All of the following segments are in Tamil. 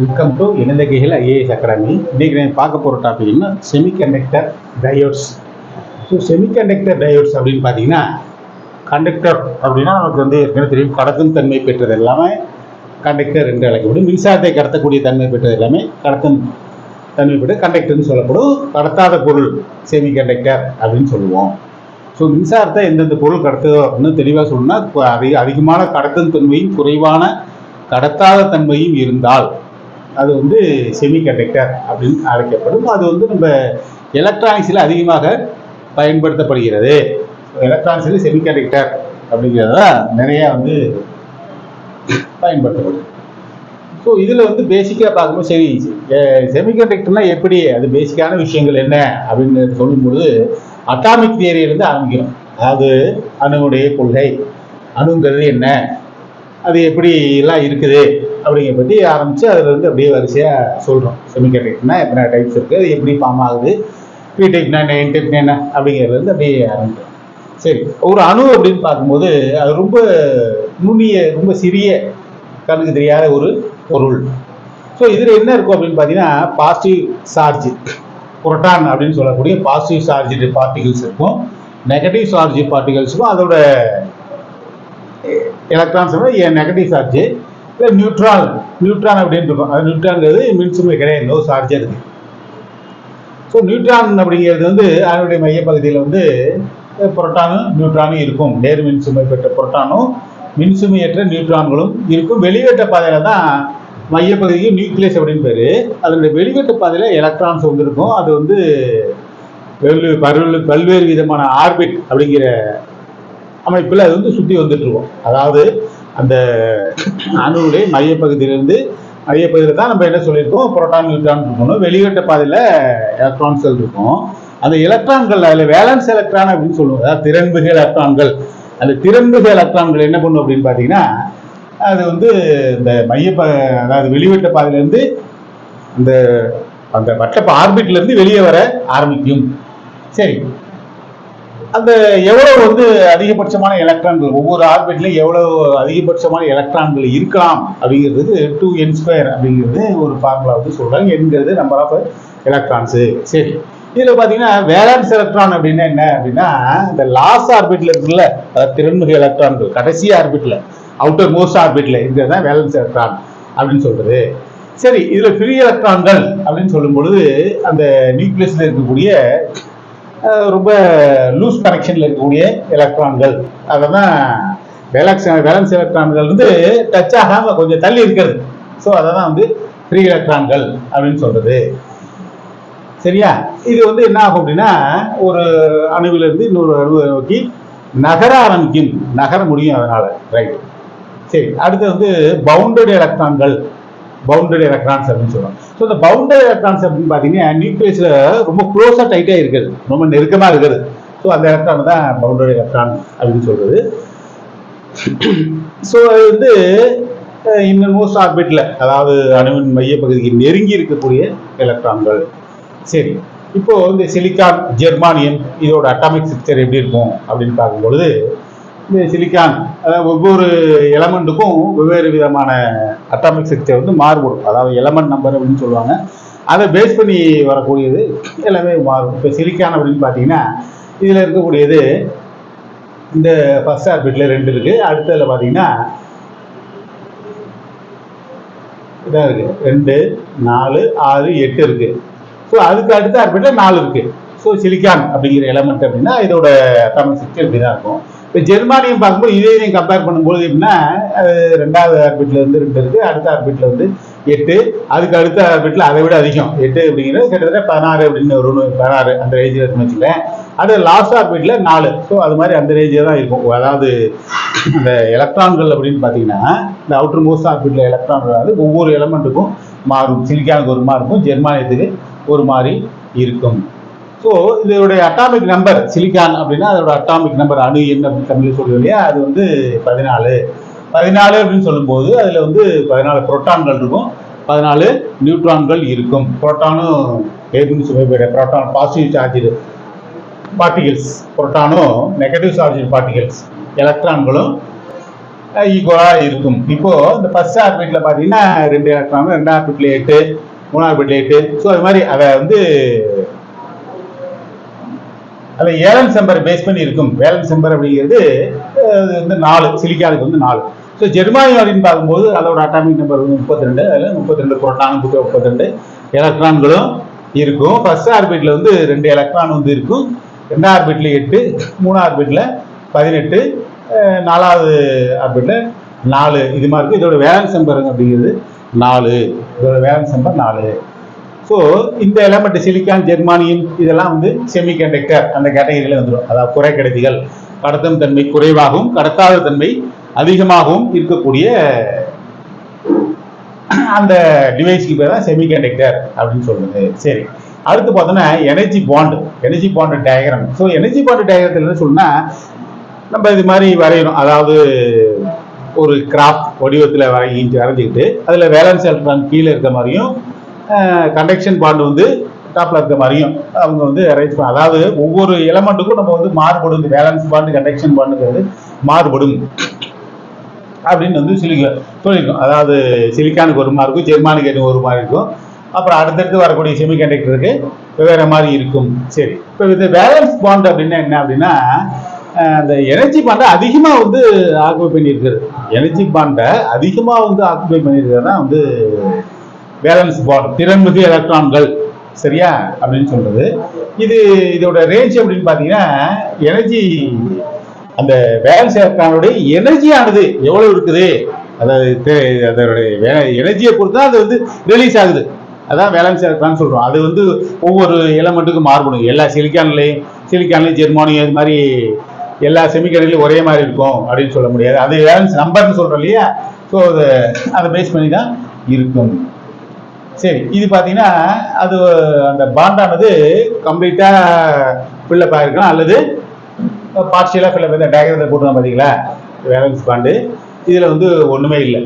வெல்கம் டு இணைந்தகைகள் ஐஏஎஸ் அகாடமி. இன்றைக்கி நான் பார்க்க போகிற டாபிக்னா semiconductor diodes. So semiconductor diodes அப்படின்னு பார்த்தீங்கன்னா, கண்டக்டர் அப்படின்னா நமக்கு வந்து ஏற்கனவே தெரியும், கடத்தும் தன்மை பெற்றது எல்லாமே கண்டக்டர் என்று அழைக்கப்படும். மின்சாரத்தை கடத்தக்கூடிய தன்மை பெற்றது எல்லாமே கடத்தும் தன்மை பெற்ற கண்டக்டர்னு சொல்லப்படும். கடத்தாத பொருள் செமிகண்டக்டர் அப்படின்னு சொல்லுவோம். ஸோ மின்சாரத்தை எந்தெந்த பொருள் கடத்துதோ அப்படின்னு தெளிவாக சொல்லணும்னா, அதிகமான கடத்தும் தன்மையும் குறைவான கடத்தாத தன்மையும் இருந்தால் அது வந்து செமிகண்டக்டர் அப்படின்னு அழைக்கப்படும். அது வந்து நம்ம எலக்ட்ரானிக்ஸில் அதிகமாக பயன்படுத்தப்படுகிறது. எலக்ட்ரானிக்ஸில் செமிகண்டக்டர் அப்படிங்கிறத நிறைய வந்து பயன்படுத்தப்படுது. ஸோ இதில் வந்து பேசிக்காக பார்க்கும்போது சரி, செமிகண்டக்டர்னா எப்படி, அது பேசிக்கான விஷயங்கள் என்ன அப்படின்னு சொல்லும்பொழுது அட்டாமிக் தியரியிலிருந்து ஆரம்பிக்கிறோம். அதாவது அணுவுடைய கொள்கை, அணுங்கிறது என்ன, அது எப்படி எல்லாம் இருக்குது அப்படிங்கிற பற்றி ஆரம்பித்து அதில் வந்து அப்படியே வரிசையாக சொல்கிறோம். செமிகண்டக்டர்னா எத்தனை டைப்ஸ் இருக்குது, அது எப்படி ஃபார்ம் ஆகுது, பி டைப்னா என்ன, என் டைப்னா என்ன அப்படிங்கிறது வந்து அப்படியே ஆரம்பிக்கிறோம். சரி, ஒரு அணு அப்படின்னு பார்க்கும்போது அது ரொம்ப நுண்ணிய, ரொம்ப சிறிய, கண்ணுக்கு தெரியாத ஒரு பொருள். ஸோ இதில் என்ன இருக்கும் அப்படின்னு பார்த்தீங்கன்னா, பாசிட்டிவ் சார்ஜ் புரோட்டான் அப்படின்னு சொல்லக்கூடிய பாசிட்டிவ் சார்ஜ் பார்ட்டிகல்ஸ் இருக்கும், நெகட்டிவ் சார்ஜ் பார்ட்டிகல்ஸுக்கும் அதோட எலக்ட்ரான்ஸ் நெகட்டிவ் சார்ஜ் இல்லை நியூட்ரான் அப்படின்னு இருக்கும். அது நியூட்ரான்ங்கிறது மின்சுமை கிடையாது, லோ சார்ஜாக இருக்குது. ஸோ நியூட்ரான் அப்படிங்கிறது வந்து அதனுடைய மையப்பகுதியில் வந்து புரோட்டானும் நியூட்ரானும் இருக்கும். நேர் மின்சுமை பெற்ற புரோட்டானும் மின்சுமையற்ற நியூட்ரான்களும் இருக்கும். வெளிவட்ட பாதையில் தான் மையப்பகுதிக்கு நியூக்ளியஸ் அப்படின்னு பேர். அதனுடைய வெளிவட்ட பாதையில் எலக்ட்ரான்ஸ் வந்து இருக்கும். அது வந்து பல்வேறு விதமான ஆர்பிட் அப்படிங்கிற அமைப்பில் அது வந்து சுற்றி வந்துட்டு இருக்கும். அதாவது அந்த அணுவுடைய மையப்பகுதியிலிருந்து மையப்பகுதியில் தான் நம்ம என்ன சொல்லியிருக்கோம், புரோட்டான் நியூட்ரான் இருக்கணும். வெளிவட்ட பாதையில் எலக்ட்ரான்ஸ்கள் இருக்கும். அந்த எலக்ட்ரான்கள் அதில் வேலன்ஸ் எலக்ட்ரான் அப்படின்னு சொல்லுவோம். அதாவது திறன்மிகு எலக்ட்ரான்கள். அந்த திறன்மிகு எலக்ட்ரான்கள் என்ன பண்ணும் அப்படின்னு பார்த்தீங்கன்னா, அது வந்து இந்த அதாவது வெளிவட்ட பாதையிலேருந்து அந்த அந்த வட்ட ஆர்பிட்லேருந்து வெளியே வர ஆரம்பிக்கும். சரி, அந்த எவ்வளவு வந்து அதிகபட்சமான எலக்ட்ரான்கள், ஒவ்வொரு ஆர்பிட்லையும் எவ்வளவு அதிகபட்சமான எலக்ட்ரான்கள் இருக்கலாம் அப்படிங்கிறதுக்கு 2n² அப்படிங்கிறது ஒரு ஃபார்முலா வந்து சொல்றாங்க. என்கிறது நம்பர் ஆஃப் எலக்ட்ரான்ஸு. சரி, இதில் பார்த்தீங்கன்னா வேலன்ஸ் எலக்ட்ரான் அப்படின்னா என்ன அப்படின்னா, இந்த லாஸ்ட் ஆர்பிட்ல இருக்குல்ல, அதாவது திறன்மிகு எலக்ட்ரான்கள் கடைசி ஆர்பிட்ல, அவுட்டர் மோஸ்ட் ஆர்பிட்ல இருக்கிறது தான் வேலன்ஸ் எலக்ட்ரான் அப்படின்னு சொல்றது. சரி, இதுல ஃப்ரீ எலக்ட்ரான்கள் அப்படின்னு சொல்லும் பொழுது அந்த நியூக்ளியஸ்ல இருக்கக்கூடிய ரொம்ப லூஸ் கனெக்ஷன்ல இருக்கக்கூடிய எலக்ட்ரான்கள், அதெல்லாம் வேலன்ஸ் எலக்ட்ரான்கள் வந்து டச் ஆகாம கொஞ்சம் தள்ளி இருக்கிறது. ஸோ அதை தான் வந்து ஃப்ரீ எலக்ட்ரான்கள் அப்படின்னு சொல்றது. சரியா, இது வந்து என்ன ஆகும் அப்படின்னா, ஒரு அணுவிலிருந்து இன்னொரு அணுவை நோக்கி நகர ஆரம்பிக்கும், நகர முடியும் அதனால. ரைட். சரி, அடுத்து வந்து பவுண்டட் எலக்ட்ரான்ஸ் அப்படின்னு சொல்லுவாங்க. ஸோ இந்த பவுண்டட் எலக்ட்ரான்ஸ் அப்படின்னு பார்த்தீங்கன்னா, நியூக்ளியஸ்ல ரொம்ப க்ளோஸாக டைட்டாக இருக்குது, ரொம்ப நெருக்கமாக இருக்குது. ஸோ அந்த எலக்ட்ரான் தான் பவுண்டட் எலக்ட்ரான் அப்படின்னு சொல்றது. ஸோ அது வந்து இன்னமோஸ்ட் ஆர்பிட்ல, அதாவது அணுவின் மையப்பகுதிக்கு நெருங்கி இருக்கக்கூடிய எலக்ட்ரான்கள். சரி, இப்போ இந்த சிலிக்கான், ஜெர்மானியம் இதோட அட்டாமிக் ஸ்ட்ரக்சர் எப்படி இருக்கும் அப்படின்னு பார்க்கும்பொழுது, இந்த சிலிக்கான், அதாவது ஒவ்வொரு எலமெண்ட்டுக்கும் வெவ்வேறு விதமான அட்டாமிக் ஸ்ட்ரக்சர் வந்து மாறுபடும். அதாவது எலமெண்ட் நம்பர் அப்படின்னு சொல்லுவாங்க. அதை பேஸ் பண்ணி வரக்கூடியது எல்லாமே மாறும். இப்போ சிலிக்கான் அப்படின்னு பார்த்தீங்கன்னா, இதில் இருக்கக்கூடியது இந்த ஃபர்ஸ்ட் ஆர்பிட்ல 2 இருக்கு. அடுத்ததில் பார்த்தீங்கன்னா இதாக இருக்கு, 2, 4, 6, 8 இருக்கு. ஸோ அதுக்கு அடுத்த ஆர்பிட்ல 4 இருக்கு. ஸோ சிலிக்கான் அப்படிங்கிற எலமெண்ட் அப்படின்னா இதோட அட்டாமிக் ஸ்ட்ரக்சர் இப்படி தான் இருக்கும். இப்போ ஜெர்மானியம் பார்க்கும்போது இதையும் கம்பேர் பண்ணும்போது எப்படின்னா, அது 2வது ஆர்பிட்ல வந்து 2 இருக்கு, அடுத்த ஆர்பிட்ல வந்து 8, அதுக்கு அடுத்த ஆர்பிட்ல அதை விட அதிகம் 8 அப்படிங்கிறது கிட்டத்தட்ட 16 அப்படின்னு ஒரு 16 அந்த ரேஞ்சில் இருக்குன்னு வச்சுக்கேன். அது லாஸ்ட் ஆர்பிட்ல 4. ஸோ அது மாதிரி அந்த ரேஞ்சில் தான் இருக்கும். அதாவது இந்த எலக்ட்ரான்கள் அப்படின்னு பார்த்தீங்கன்னா, இந்த அவுட்டர் மோஸ்ட் ஆர்பிட்ல எலக்ட்ரான்கள் வந்து ஒவ்வொரு எலமெண்ட்டுக்கும் மாறும். சிலிக்கானுக்கு ஒரு மாதிரி இருக்கும், ஜெர்மானியத்துக்கு ஒரு மாதிரி இருக்கும். ஸோ இதோடைய அட்டாமிக் நம்பர், சிலிக்கான் அப்படின்னா அதோட அட்டாமிக் நம்பர், அணு எண் அப்படின்னு தமிழில் சொல்லுவோம் இல்லையா, அது வந்து 14 அப்படின்னு சொல்லும்போது அதில் வந்து 14 புரோட்டான்கள் இருக்கும், 14 நியூட்ரான்கள் இருக்கும். புரோட்டானும் ஏற்கனவே சுமைப்பேட புரோட்டான் பாசிட்டிவ் சார்ஜ் பார்ட்டிகல்ஸ், புரோட்டானும் நெகட்டிவ் சார்ஜ் பார்ட்டிகல்ஸ், எலக்ட்ரான்களும் ஈக்குவலாக இருக்கும். இப்போ இந்த ஃபர்ஸ்ட் ஆர்பிட்ல பார்த்தீங்கன்னா 2 எலக்ட்ரான், 2 ஆர்பிட்ல 8, 3 ஆர்பிட்ல 8. ஸோ அது மாதிரி அதை வந்து அதை வேலன்ஸ் நம்பர் பேஸ் பண்ணி இருக்கும். வேலன்ஸ் நம்பர் அப்படிங்கிறது வந்து 4, சிலிக்கானுக்கு வந்து 4. ஸோ ஜெர்மானியம் அப்படின்னு பார்க்கும்போது அதோட அட்டாமிக் நம்பர் வந்து 32. அதில் 32 புரோட்டான், 32 எலக்ட்ரான்களும் இருக்கும். ஃபர்ஸ்ட் ஆர்பிட்ல வந்து 2 எலக்ட்ரான் வந்து இருக்கும். 2 ஆர்பிட்ல 8, 3 ஆர்பிட்ல 18, 4வது ஆர்பிட்ல 4. இது மாதிரி இருக்கு. இதோட வேலன்ஸ் நம்பர் அப்படிங்கிறது 4. இதோட வேலன்ஸ் நம்பர் 4. ஸோ இந்த எலமெண்ட் சிலிக்கான், ஜெர்மானியம் இதெல்லாம் வந்து செமிகண்டக்டர் அந்த கேட்டகரியில வந்துடும். அதாவது குறைக்கடத்திகள், கடத்தும் தன்மை குறைவாகவும் கடத்தாத தன்மை அதிகமாகவும் இருக்கக்கூடிய அந்த டிவைஸ்க்கு பேர் தான் செமிகண்டக்டர் அப்படின்னு சொல்லுது. சரி, அடுத்து பார்த்தோன்னா energy band diagram. So energy band டயக்ராத்தில் என்ன சொல்லணும்னா, நம்ம இது மாதிரி வரையணும். அதாவது ஒரு கிராஃப் வடிவத்தில் வரைஞ்சிக்கிட்டு அதில் வேலன்ஸ் எலக்ட்ரான் கீழே இருக்க மாதிரியும் கண்டக்ஷன் பாண்ட் வந்து டாப்ல இருக்க மாதிரியும் அவங்க வந்து அரேஞ்ச் பண்ண. அதாவது ஒவ்வொரு எலமெண்ட்டுக்கும் நம்ம வந்து மாறுபடும். வேலன்ஸ் பாண்ட், கண்டக்ஷன் பாண்டுங்கிறது மாறுபடும் அப்படின்னு வந்து சொல்லியிருக்கோம். அதாவது சிலிக்கானுக்கு ஒரு மாதிரி இருக்கும், ஜெர்மானிக்கு ஒரு மாதிரி இருக்கும். அப்புறம் அடுத்தடுத்து வரக்கூடிய செமிகண்டக்டருக்கு வெவ்வேறு மாதிரி இருக்கும். சரி, இப்போ இந்த வேலன்ஸ் பாண்ட் அப்படின்னா என்ன அப்படின்னா, அந்த எனர்ஜி பாண்டை அதிகமாக வந்து ஆக்குபை பண்ணியிருக்கிறது. எனர்ஜி பாண்டை அதிகமாக வந்து ஆக்குபை பண்ணியிருக்கிறது தான் வந்து வேலன்ஸ் பாண்ட், திறன்மிகு எலக்ட்ரான்கள். சரியா அப்படின்னு சொல்றது. இதோட ரேஞ்ச் அப்படின்னு பார்த்தீங்கன்னா, எனர்ஜி அந்த வேலன்ஸ் எலக்ட்ரானுடைய எனர்ஜியானது எவ்வளவு இருக்குது, அதாவது அதோடைய எனர்ஜியை பொறுத்து தான் அது வந்து ரிலீஸ் ஆகுது. அதான் வேலன்ஸ் எலக்ட்ரான் சொல்றோம். அது வந்து ஒவ்வொரு எலமெண்ட்டுக்கும் மாறுபடும். எல்லா சிலிக்கான்லையும் ஜெர்மானியம் இது மாதிரி எல்லா செமிகண்டக்டர்லையும் ஒரே மாதிரி இருக்கும் அப்படின்னு சொல்ல முடியாது. அது வேலன்ஸ் நம்பர்னு சொல்றோம் இல்லையா. ஸோ அதை பேஸ் பண்ணி தான் இருக்கும். சரி, இது பார்த்தீங்கன்னா அது அந்த பாண்டானது கம்ப்ளீட்டாக ஃபில்லப் ஆகிருக்கலாம் அல்லது பார்ஷியலாக ஃபில்லப் ஆகி டயக்ராமத்தை போட்டுருந்தோம் பார்த்தீங்களா. வேலன்ஸ் பாண்டு இதில் வந்து ஒன்றுமே இல்லை.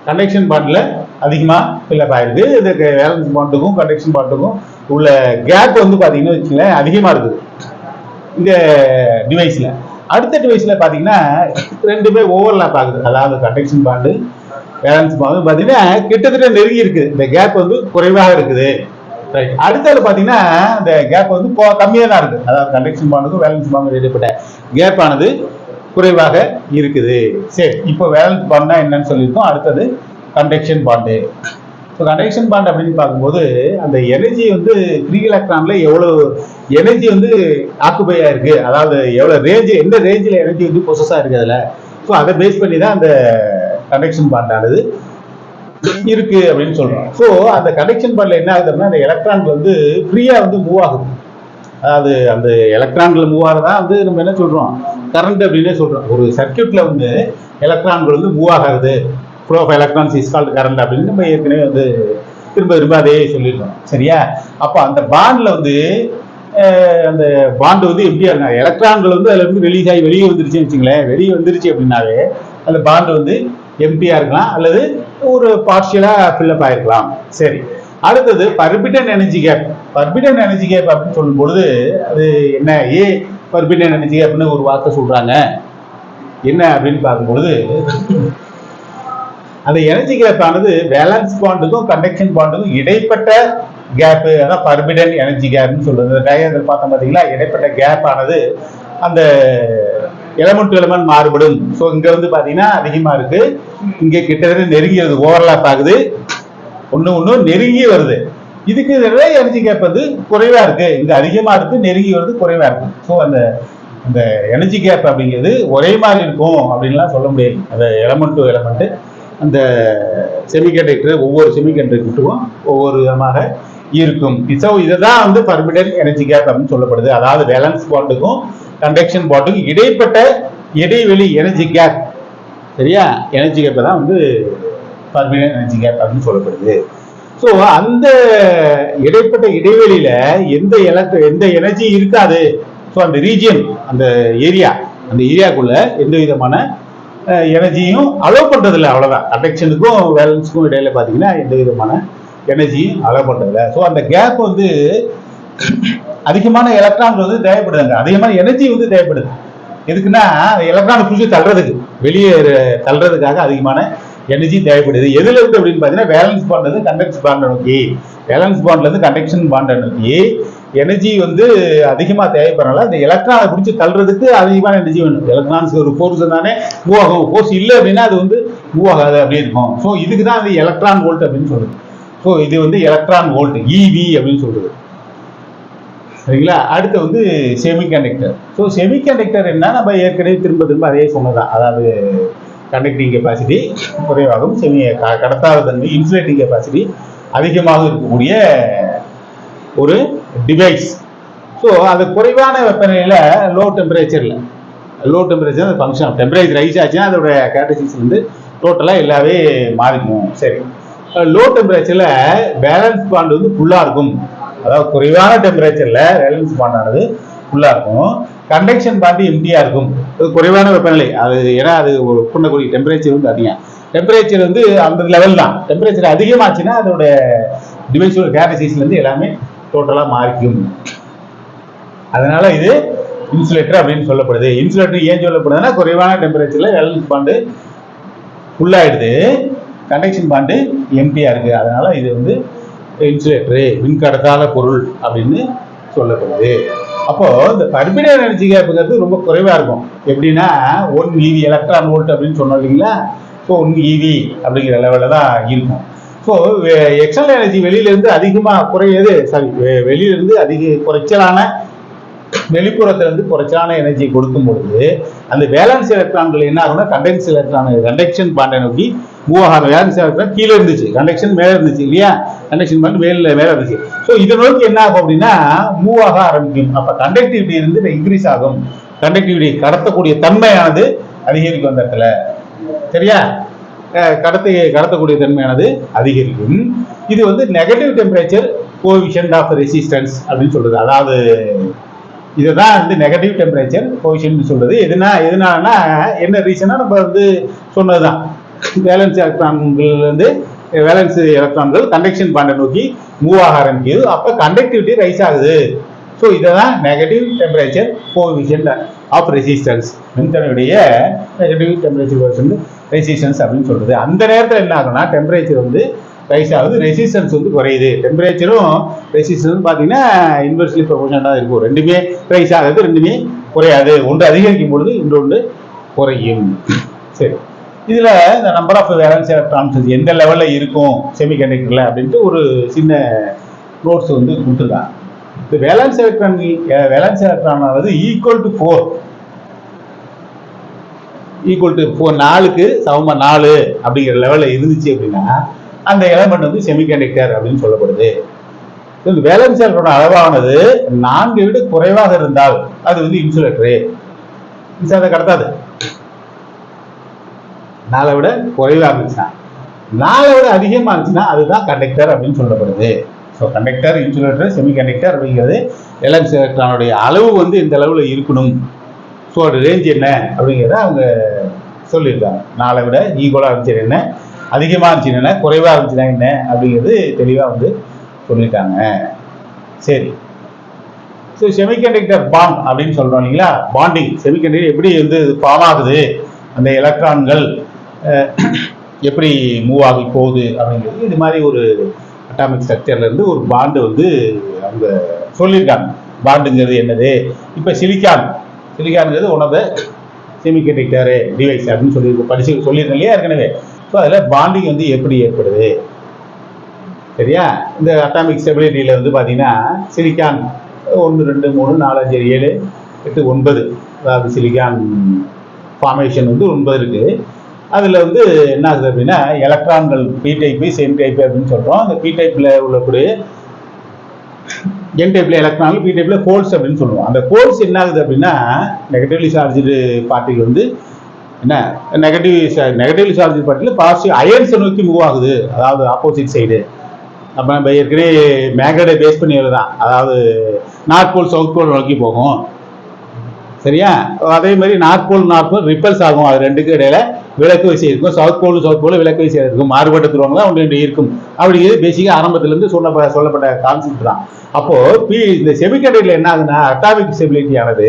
கண்டக்ஷன் பாண்டில் அதிகமாக ஃபில்லப் ஆகிருக்கு. இந்த வேலன்ஸ் பாண்டுக்கும் கண்டக்ஷன் பாண்டுக்கும் உள்ள கேப் வந்து பார்த்தீங்கன்னா வச்சுங்களேன் அதிகமாக இருக்குது இந்த டிவைஸில். அடுத்த டிவைஸில் பார்த்தீங்கன்னா ரெண்டுமே ஓவர்லாப் ஆகுது. அதாவது கண்டக்ஷன் பாண்டு, வேலன்ஸ் பாண்டு பார்த்தீங்கன்னா கிட்டத்தட்ட நெருங்கி இருக்குது. இந்த கேப் வந்து குறைவாக இருக்குது. ரைட், அடுத்தது பார்த்தீங்கன்னா இந்த கேப் வந்து கம்மியாக தான் இருக்குது. அதாவது கண்டக்ஷன் பாண்டுக்கும் வேலன்ஸ் பாண்டுக்கும் இடைப்பட்ட கேப் ஆனது குறைவாக இருக்குது. சரி, இப்போ வேலன்ஸ் பாண்ட்னா என்னன்னு சொல்லியிருக்கோம். அடுத்தது conduction bond. So conduction bond அப்படின்னு பார்க்கும்போது அந்த எனர்ஜி வந்து ஃப்ரீ எலக்ட்ரான்ல எவ்வளவு எனர்ஜி வந்து ஆக்குபையா இருக்கு, அதாவது எவ்வளவு ரேஞ்ச், எந்த ரேஞ்சில் எனர்ஜி வந்து ப்ரொசஸா இருக்கு அதில். ஸோ அதை பேஸ் பண்ணி தான் அந்த கண்டக்ஷன் பாண்டானது இருக்கு அப்படின்னு சொல்றோம். ஸோ அந்த கண்டக்ஷன் பாண்ட்ல என்ன ஆகுதுன்னா, அந்த எலக்ட்ரான்கள் வந்து ஃப்ரீயா வந்து மூவ் ஆகுது. அதாவது அந்த எலக்ட்ரான்கள் மூவ் ஆகிறதா வந்து நம்ம என்ன சொல்றோம், கரண்ட் அப்படின்னே சொல்றோம். ஒரு சர்க்கியூட்ல வந்து எலக்ட்ரான்கள் வந்து மூவ் ஆகாது, flow of electrons is called current அப்படின்னு நம்ம ஏற்கனவே வந்து திரும்ப அதே சொல்லியிருக்கோம். சரியா, அப்போ அந்த பாண்ட்ல வந்து அந்த பாண்டு வந்து எப்படியா இருக்காங்க, எலக்ட்ரான்கள் வந்து அதுல இருந்து ரிலீஸ் ஆகி வெளியே வந்துருச்சுன்னு வச்சுங்களேன். வெளியே வந்துருச்சு அப்படின்னாவே அந்த பாண்டு வந்து எம்டியா இருக்கலாம் அல்லது ஒரு பார்ஷியலா ஃபில்லப் ஆயிருக்கலாம். சரி, அடுத்தது பர்பிடன் எனர்ஜி கேப். பர்பிடன் எனர்ஜி கேப் அப்படின்னு சொல்லும் பொழுது அது என்ன, பர்பிடன் எனர்ஜி கேப்னு ஒரு வார்த்தை சொல்றாங்க. என்ன அப்படின்னு பார்க்கும்பொழுது அந்த எனர்ஜி கேப் ஆனது வேலன்ஸ் பாண்டுக்கும் கண்டக்ஷன் பாண்டுக்கும் இடைப்பட்ட கேப், அதான் பர்பிடன் எனர்ஜி கேப்னு சொல்றது. டயக்ராம் பார்த்தோம் பார்த்தீங்களா, இடைப்பட்ட கேப் ஆனது அந்த எலமெண்ட் டு எலமெண்ட் மாறுபடும். ஸோ இங்க வந்து பாத்தீங்கன்னா அதிகமா இருக்கு, இங்க கிட்டத்தட்ட நெருங்கி வருது, ஓவர்லாப் ஆகுது, ஒண்ணு நெருங்கி வருது. இதுக்கு எனர்ஜி கேப் வந்து குறைவா இருக்கு, இங்க அதிகமா இருக்கு, நெருங்கி வருது, குறைவா இருக்கு. ஸோ அந்த எனர்ஜி கேப் அப்படிங்கிறது ஒரே மாதிரி இருக்கும் அப்படின்லாம் சொல்ல முடியாது. அந்த எலமெண்ட் டு எலமெண்ட், அந்த செமிகண்டக்டர் ஒவ்வொரு செமிகண்டக்டருக்கும் ஒவ்வொரு விதமாக இருக்கும். ஸோ இதுதான் வந்து பர்பிடன் எனர்ஜி கேப் அப்படின்னு சொல்லப்படுது. அதாவது வேலன்ஸ் பாண்டுக்கும் கண்டக்ஷன் பாண்டுக்கும் இடைப்பட்ட இடைவெளி எனர்ஜி கேப். சரியா, எனர்ஜி கேப் தான் வந்து பர்பிடன் எனர்ஜி கேப் அப்படின்னு சொல்லப்படுது. ஸோ அந்த இடைப்பட்ட இடைவெளியில எந்த எனர்ஜி இருக்காது. ஸோ அந்த ரீஜியன், அந்த ஏரியாக்குள்ள எந்த விதமான எனர்ஜியும் அலோவ் பண்றதில்லை, அவ்வளவுதான். கண்டக்ஷனுக்கும் வேலன்ஸுக்கும் இடையில பாத்தீங்கன்னா எந்த விதமான எனர்ஜியும் அலோவ் பண்றதில்லை. ஸோ அந்த கேப் வந்து அதிகமான எலக்ட்ரான்கள் வந்து தேவைப்படுதுங்க, அதிகமான எனர்ஜி வந்து தேவைப்படுது. எதுக்குன்னா எலக்ட்ரானை புடிச்சு தள்ளுறதுக்கு, வெளியே தள்ளுறதுக்காக அதிகமான எனர்ஜி தேவைப்படுது. எதுல இருக்கு அப்படின்னு பாத்தீங்கன்னா வேலன்ஸ் பாண்ட்ல இருந்து கண்டக்ஷன் பாண்டை நோக்கி, வேலன்ஸ் பாண்ட்ல இருந்து கண்டக்ஷன் பாண்டை நோக்கி எனர்ஜி வந்து அதிகமா தேவைப்படுறதுனால இந்த எலக்ட்ரானை பிடிச்சி தள்ளுறதுக்கு அதிகமான எனர்ஜி வேணும். எலக்ட்ரான்ஸ் ஒரு ஃபோர்ஸ் தானே மூவ் ஆகும். ஃபோர்ஸ் இல்லை அப்படின்னா அது வந்து மூவ் ஆகாது அப்படி இருக்கும். ஸோ இதுக்கு தான் அது எலக்ட்ரான் வோல்ட் அப்படின்னு சொல்லுது. ஸோ இது வந்து எலக்ட்ரான் வோல்ட், இவி அப்படின்னு சொல்றது. சரிங்களா? அடுத்து வந்து செமிகண்டக்டர். ஸோ செமிகண்டக்டர் என்ன, நம்ம ஏற்கனவே திரும்ப திரும்ப அதே சொன்னதான். அதாவது கண்டக்டிங் கெப்பாசிட்டி குறைவாகும், கடத்தாத தன்மை, இன்சுலேட்டிங் கெப்பாசிட்டி அதிகமாக இருக்கக்கூடிய ஒரு டிவைஸ். ஸோ அது குறைவான வெப்பநிலையில் லோ டெம்பரேச்சரில், லோ டெம்பரேச்சர் அந்த ஃபங்க்ஷன் டெம்பரேச்சர் ரைஸ் ஆச்சுன்னா அதோட கேரக்டரிஸ்டிக்ஸ் வந்து டோட்டலாக எல்லாமே மாறிக்கும். சரி, லோ டெம்பரேச்சரில் வேலன்ஸ் பாண்ட் வந்து ஃபுல்லாக இருக்கும். அதாவது குறைவான டெம்பரேச்சரில் வேலன்ஸ் பாண்டானது ஃபுல்லாக இருக்கும். கண்டக்ஷன் பாண்ட் எம்டியா இருக்கும். குறைவான வெப்பநிலை அது, ஏன்னா அது பண்ணக்கூடிய டெம்பரேச்சர் வந்து அதிகம். டெம்பரேச்சர் வந்து அந்த லெவல் தான். டெம்பரேச்சர் அதிகமாச்சுன்னா அதோட டிவைஸோட கேரக்டரிஸ்டிக்ஸ்லேருந்து எல்லாமே டோட்டலாக மாறிக்கும். அதனால இது இன்சுலேட்டர் அப்படின்னு சொல்லப்படுது. இன்சுலேட்டர் ஏன் சொல்லப்படுதுன்னா குறைவான டெம்பரேச்சர்ல வேலன்ஸ் பாண்டு ஃபுல்லாயிடுது, கண்டக்ஷன் பாண்டு எம்டியா இருக்கு. அதனால இது வந்து இன்சுலேட்டரு, மின்கடத்தாத பொருள் அப்படின்னு சொல்லப்படுது. அப்போ இந்த பர்பிடல் எனர்ஜி கேப்புங்கிறது ரொம்ப குறைவா இருக்கும். எப்படின்னா 1 EV எலக்ட்ரான் வோல்ட் அப்படின்னு சொன்னோம் இல்லைங்களா? ஸோ 1 EV அப்படிங்கிற லெவலில் தான் இருக்கும். ஸோ எக்ஸ்டர்னல் எனர்ஜி வெளியிலிருந்து அதிகமாக குறையது, சாரி வெளியிலிருந்து குறைச்சலான, வெளிப்புறத்திலிருந்து குறைச்சலான எனர்ஜி கொடுக்கும் பொழுது அந்த வேலன்ஸ் எலக்ட்ரான்கள் என்ன ஆகும்னா கண்டக்ஷன் பாண்டை நோக்கி மூவ் ஆகாத. வேலன்ஸ் எலக்ட்ரான் கீழே இருந்துச்சு, கண்டக்ஷன் மேலே இருந்துச்சு இல்லையா? கண்டக்ஷன் பாண்ட் மேலே இருந்துச்சு. ஸோ இதை நோக்கி என்ன ஆகும் அப்படின்னா மூவ் ஆக ஆரம்பிக்கும். அப்போ கண்டக்டிவிட்டி இருந்து இன்க்ரீஸ் ஆகும். கண்டக்டிவிட்டி, கடத்தக்கூடிய தன்மையானது அதிகரிக்கும் அந்த இடத்துல. சரியா? கடத்தக்கூடிய தன்மையானது அதிகரிக்கும். இது வந்து negative temperature coefficient of resistance அப்படின்னு சொல்றது. அதாவது இதுதான் வந்து நெகட்டிவ் டெம்பரேச்சர் கோஎஃபிஷியன்ட் சொல்றது. எதனாலனா என்ன ரீசனா நம்ம வந்து சொன்னதுதான். வேலன்ஸ் எலக்ட்ரான்கள் வந்து வேலன்ஸ் எலக்ட்ரான்கள் கண்டக்ஷன் பாண்டை நோக்கி மூவ் ஆக ஆரம்பிக்குது. அப்போ கண்டக்டிவிட்டி ரைஸ் ஆகுது. ஸோ இதான் negative temperature coefficient of resistance, மின்தடையுடைய நெகட்டிவ் டெம்பரேச்சர் கோஎஃபிஷியன்ட் ரெசிஸ்டன்ஸ் அப்படின்னு சொல்றது. அந்த நேரத்தில் என்ன ஆகும்னா டெம்பரேச்சர் வந்து ரைஸ் ஆகுது, ரெசிஸ்டன்ஸ் வந்து குறையுது. டெம்பரேச்சரும் ரெசிஸ்டன்ஸ் பார்த்தீங்கன்னா இன்வெர்ஸ்லி ப்ரொபோர்ஷனலாக இருக்கும். ரெண்டுமே ரைஸ் ஆகுது, ரெண்டுமே குறையாது. ஒன்று அதிகரிக்கும் பொழுது இன்னொன்று குறையும். சரி, இதில் இந்த நம்பர் ஆஃப் வேலன்ஸ் எலக்ட்ரான்ஸ் எந்த லெவலில் இருக்கும் செமிகண்டக்டரில் அப்படின்ட்டு ஒரு சின்ன நோட்ஸ் வந்து கொடுத்துருக்காங்க. இந்த வேலன்ஸ் எலக்ட்ரானானது ஈக்குவல் டு 4 4க்கு சமமாக 4 அப்படிங்கிற லெவலில் இருந்துச்சு அப்படின்னா அந்த எலமெண்ட் வந்து செமிகண்டக்டர் அப்படின்னு சொல்லப்படுது. இந்த வேலன்ஸ் எலக்ட்ரான் அளவானது 4 விட குறைவாக இருந்தால் அது வந்து இன்சுலேட்டரு. மின்சாரத்தை கடத்தாது. 4 விட குறைவாக இருந்துச்சுன்னா, 4 விட அதிகமாக இருந்துச்சுன்னா அதுதான் கண்டக்டர் அப்படின்னு சொல்லப்படுது. ஸோ கண்டக்டர், இன்சுலேட்டர், செமிகண்டக்டர் அப்படிங்கிறது வேலன்ஸ் எலக்ட்ரானுடைய அளவு வந்து இந்த அளவில் இருக்கணும். ஸோ அது ரேஞ்ச் என்ன அப்படிங்கிறத அவங்க சொல்லியிருக்காங்க. 4 விட ஈக்குவலாக இருந்துச்சு என்ன, அதிகமாக இருந்துச்சு என்ன, குறைவாக இருந்துச்சுன்னா என்ன அப்படிங்கிறது தெளிவாக வந்து சொல்லிட்டாங்க. சரி, ஸோ செமிகண்டக்டர் பாண்ட் அப்படின்னு சொல்கிறோம் இல்லைங்களா? பாண்டிங் செமிகண்டக்டர் எப்படி வந்து ஃபார்ம் ஆகுது, அந்த எலக்ட்ரான்கள் எப்படி மூவ் ஆகி போகுது அப்படிங்கிறது இது மாதிரி ஒரு அட்டாமிக் ஸ்ட்ரக்சர்ல இருந்து ஒரு பாண்டு வந்து அவங்க சொல்லியிருக்காங்க. பாண்டுங்கிறது என்னது? இப்போ சிலிக்கான்ங்கிறது one of the semiconductor device அப்படின்னு சொல்லியிருக்கேன் இல்லையா ஏற்கனவே. ஸோ அதில் பாண்டிங் வந்து எப்படி ஏற்படுது? சரியா? இந்த அட்டாமிக் ஸ்டெபிலிட்டியில் வந்து பார்த்தீங்கன்னா சிலிக்கான் 1 2 3 4 5 7 8 9, அதாவது சிலிக்கான் ஃபார்மேஷன் வந்து 9 இருக்கு. அதில் வந்து என்ன ஆகுது அப்படின்னா எலக்ட்ரான்கள் பி டைப்பு, சேம் டைப்பு அப்படின்னு சொல்கிறோம். அந்த பி டைப்பில் உள்ளக்கூடிய என் டைப்பில் எலக்ட்ரான்கள், பி டைப்பில் ஹோல்ஸ் அப்படின்னு சொல்லுவோம். அந்த ஹோல்ஸ் என்ன ஆகுது அப்படின்னா நெகட்டிவ்லி சார்ஜு பார்ட்டிகள் வந்து என்ன நெகட்டிவ்லி சார்ஜ் பார்ட்டிகள் பாசிட்டிவ் அயன்ஸை நோக்கி மூவ் ஆகுது. அதாவது ஆப்போசிட் சைடு. நம்ம ஏற்கனவே மேக்னெட்டை பேஸ் பண்ணி தான், அதாவது நார்த் போல் சவுத் போல் நோக்கி போகும். சரியா? அதே மாதிரி நார்த் போல் ரிப்பல்ஸ் ஆகும். அது ரெண்டுக்கு இடையில விளக்கு விசை இருக்கும். சவுத் போல் விளக்கு விசை இருக்கும். மாறுபட்ட துருவங்கள் தான் ஒன்று இருக்கும். அப்படிங்கிறது பேசிக்காக ஆரம்பத்திலிருந்து சொல்லப்பட்ட கான்செப்ட் தான். அப்போ இந்த செமிகண்டக்டர்ல என்ன ஆகுதுன்னா அட்டாமிக் ஸ்டெபிலிட்டி ஆனது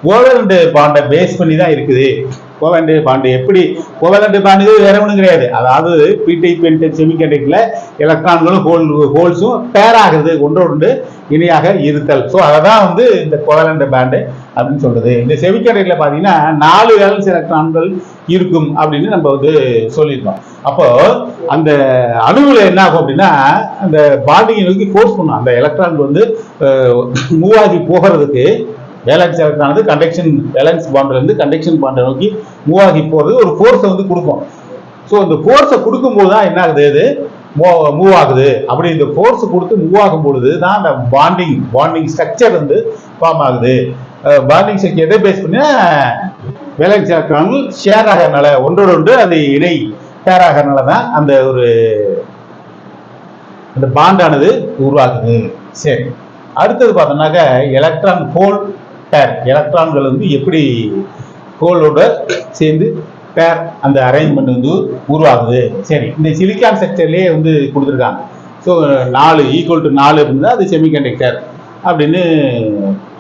கோவலண்ட் பாண்டை பேஸ் பண்ணி தான் இருக்குது. கோவலண்ட் பாண்டு எப்படி கோவலண்ட் பாண்டு வேற ஒன்றும் கிடையாது. அதாவது பிடைப் செமிகண்டக்டர்ல எலக்ட்ரான்களும் ஹோல்ஸும் பேர் ஆகுது, ஒன்றோடு இணையாக இருத்தல். ஸோ அதான் வந்து இந்த கோவலண்ட் பாண்டு அப்படின்னு சொல்றது. இந்த செமிகண்டக்டர்ல பாத்தீங்கன்னா 4 வேலன்ஸ் எலக்ட்ரான்கள் இருக்கும் அப்படின்னு நம்ம வந்து சொல்லியிருக்கோம். அப்போ அந்த அணுகுல என்ன ஆகும் அப்படின்னா அந்த பாண்டிங்கை நோக்கி ஃபோர்ஸ் பண்ணும். அந்த எலக்ட்ரான் வந்து மூவ் ஆகி போகிறதுக்கு வேலன்ஸ் எலக்ட்ரானது கண்டக்ஷன் வேலன்ஸ் பாண்ட்ல இருந்து கண்டக்ஷன் பாண்டை நோக்கி மூவ் ஆகி போறது ஒரு ஃபோர்ஸை வந்து கொடுக்கும். ஸோ இந்த ஃபோர்ஸை கொடுக்கும்போது தான் என்ன ஆகுது, இது மூவ் ஆகுது. அப்படி இந்த ஃபோர்ஸ் கொடுத்து மூவ் ஆகும் பொழுது தான் அந்த பாண்டிங் ஸ்ட்ரக்சர் வந்து ஃபார்ம் ஆகுது. பாண்டிங் ஸ்ட்ரக்சர் எதை பேஸ் பண்ணி வேலன்ஸ் எலக்ட்ரான்கள் ஷேர் ஆகிறதுனால, ஒன்றோடு ஒன்று அது இணை ஷேர் ஆகிறதுனால தான் அந்த ஒரு அந்த பாண்டானது உருவாகுது. சரி, அடுத்தது பார்த்தோம்னாக்க எலக்ட்ரான் ஹோல் பேர். எலக்ட்ரான்கள் வந்து எப்படி ஹோலோட சேர்ந்து பேர் அந்த அரேஞ்ச்மெண்ட் வந்து உருவாகுது. சரி, இந்த சிலிக்கான் செக்டர்லேயே வந்து கொடுத்துருக்காங்க. ஸோ 4 = 4 இருந்தால் அது செமிகண்டக்டர் அப்படின்னு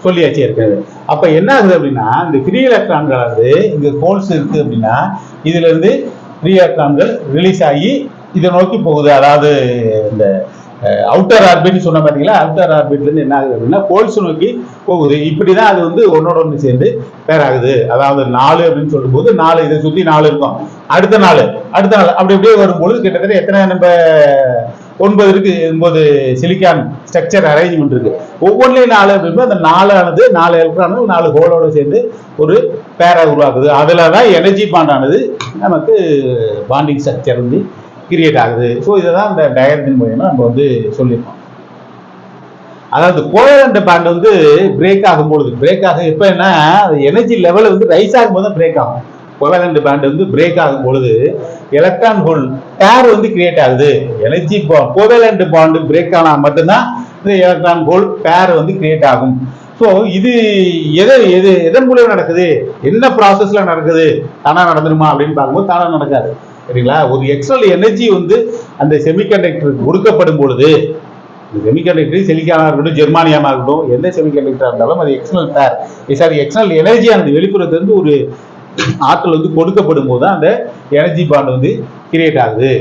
சொல்லியாச்சு இருக்குது. அப்போ என்ன ஆகுது அப்படின்னா இந்த ஃப்ரீ எலக்ட்ரான்கள் வந்து இங்கே ஹோல்ஸ் இருக்குது அப்படின்னா இதுல இருந்து ஃப்ரீ எலக்ட்ரான்கள் ரிலீஸ் ஆகி இதை நோக்கி போகுது. அதாவது இந்த அவுட்டர் ஆர்பிட் சொன்ன பார்த்தீங்களா, அவுட்டர் ஆர்பிட்ல இருந்து என்ன ஆகுது அப்படின்னா ஹோல்ஸ் நோக்கி போகுது. இப்படிதான் அது வந்து ஒன்னோட ஒன்று சேர்ந்து பேர் ஆகுது. அதாவது 4 அப்படின்னு சொல்லும்போது 4 இதை சுற்றி 4 இருக்கும். அடுத்த நாள் அப்படி அப்படியே வரும்பொழுது கிட்டத்தட்ட எத்தனை நம்ம 9 இருக்கு, 9 சிலிக்கான் ஸ்ட்ரக்சர் அரேஞ்ச்மெண்ட் இருக்கு. ஒவ்வொன்றிலையும் 4 அப்படிங்கும்போது அந்த 4 ஆனது 4 எலக்ட்ரான்கள் 4 ஹோலோட சேர்ந்து ஒரு பேரா உருவாக்குது. அதுல தான் எனர்ஜி பாண்ட் ஆனது நமக்கு பாண்டிங் ஸ்ட்ரக்சர் வந்து கிரியேட் ஆகுது. ஸோ இதை தான் இந்த டயக்ராமின் மூலமா நம்ம வந்து சொல்லியிருக்கோம். அதாவது கோவலண்ட் பாண்ட் வந்து பிரேக் ஆகும்பொழுது எப்ப என்ன எனர்ஜி லெவல் வந்து ரைஸ் ஆகும்போது தான் பிரேக் ஆகும். கோவலண்ட் பாண்ட் வந்து பிரேக் ஆகும் பொழுது எலக்ட்ரான் ஹோல் பேர் வந்து கிரியேட் ஆகுது. எனர்ஜி கோவலண்ட் பாண்ட் பிரேக் ஆனா மட்டும்தான் இந்த எலக்ட்ரான் ஹோல் பேர் வந்து கிரியேட் ஆகும். ஸோ இது எதன் மூலியம் நடக்குது, என்ன ப்ராசஸ்ல நடக்குது, தானா நடந்துருமா அப்படின்னு பார்க்கும்போது தானா நடக்காது. சரிங்களா? ஒரு எக்ஸ்டர்னல் எனர்ஜி வந்து அந்த செமிகண்டக்டருக்கு கொடுக்கப்படும் பொழுது, செமிகண்டக்டர் சிலிக்கானா இருக்கட்டும், ஜெர்மானியமா இருக்கட்டும், எந்த செமிகண்டக்டரா இருந்தாலும் அது எக்ஸ்டர்னல் எனர்ஜியானது வெளிப்புறத்திலிருந்து ஒரு ஆற்றல் வந்து கொடுக்கப்படும் போது அந்த எனர்ஜி பாண்ட் வந்து கிரியேட் ஆகுது.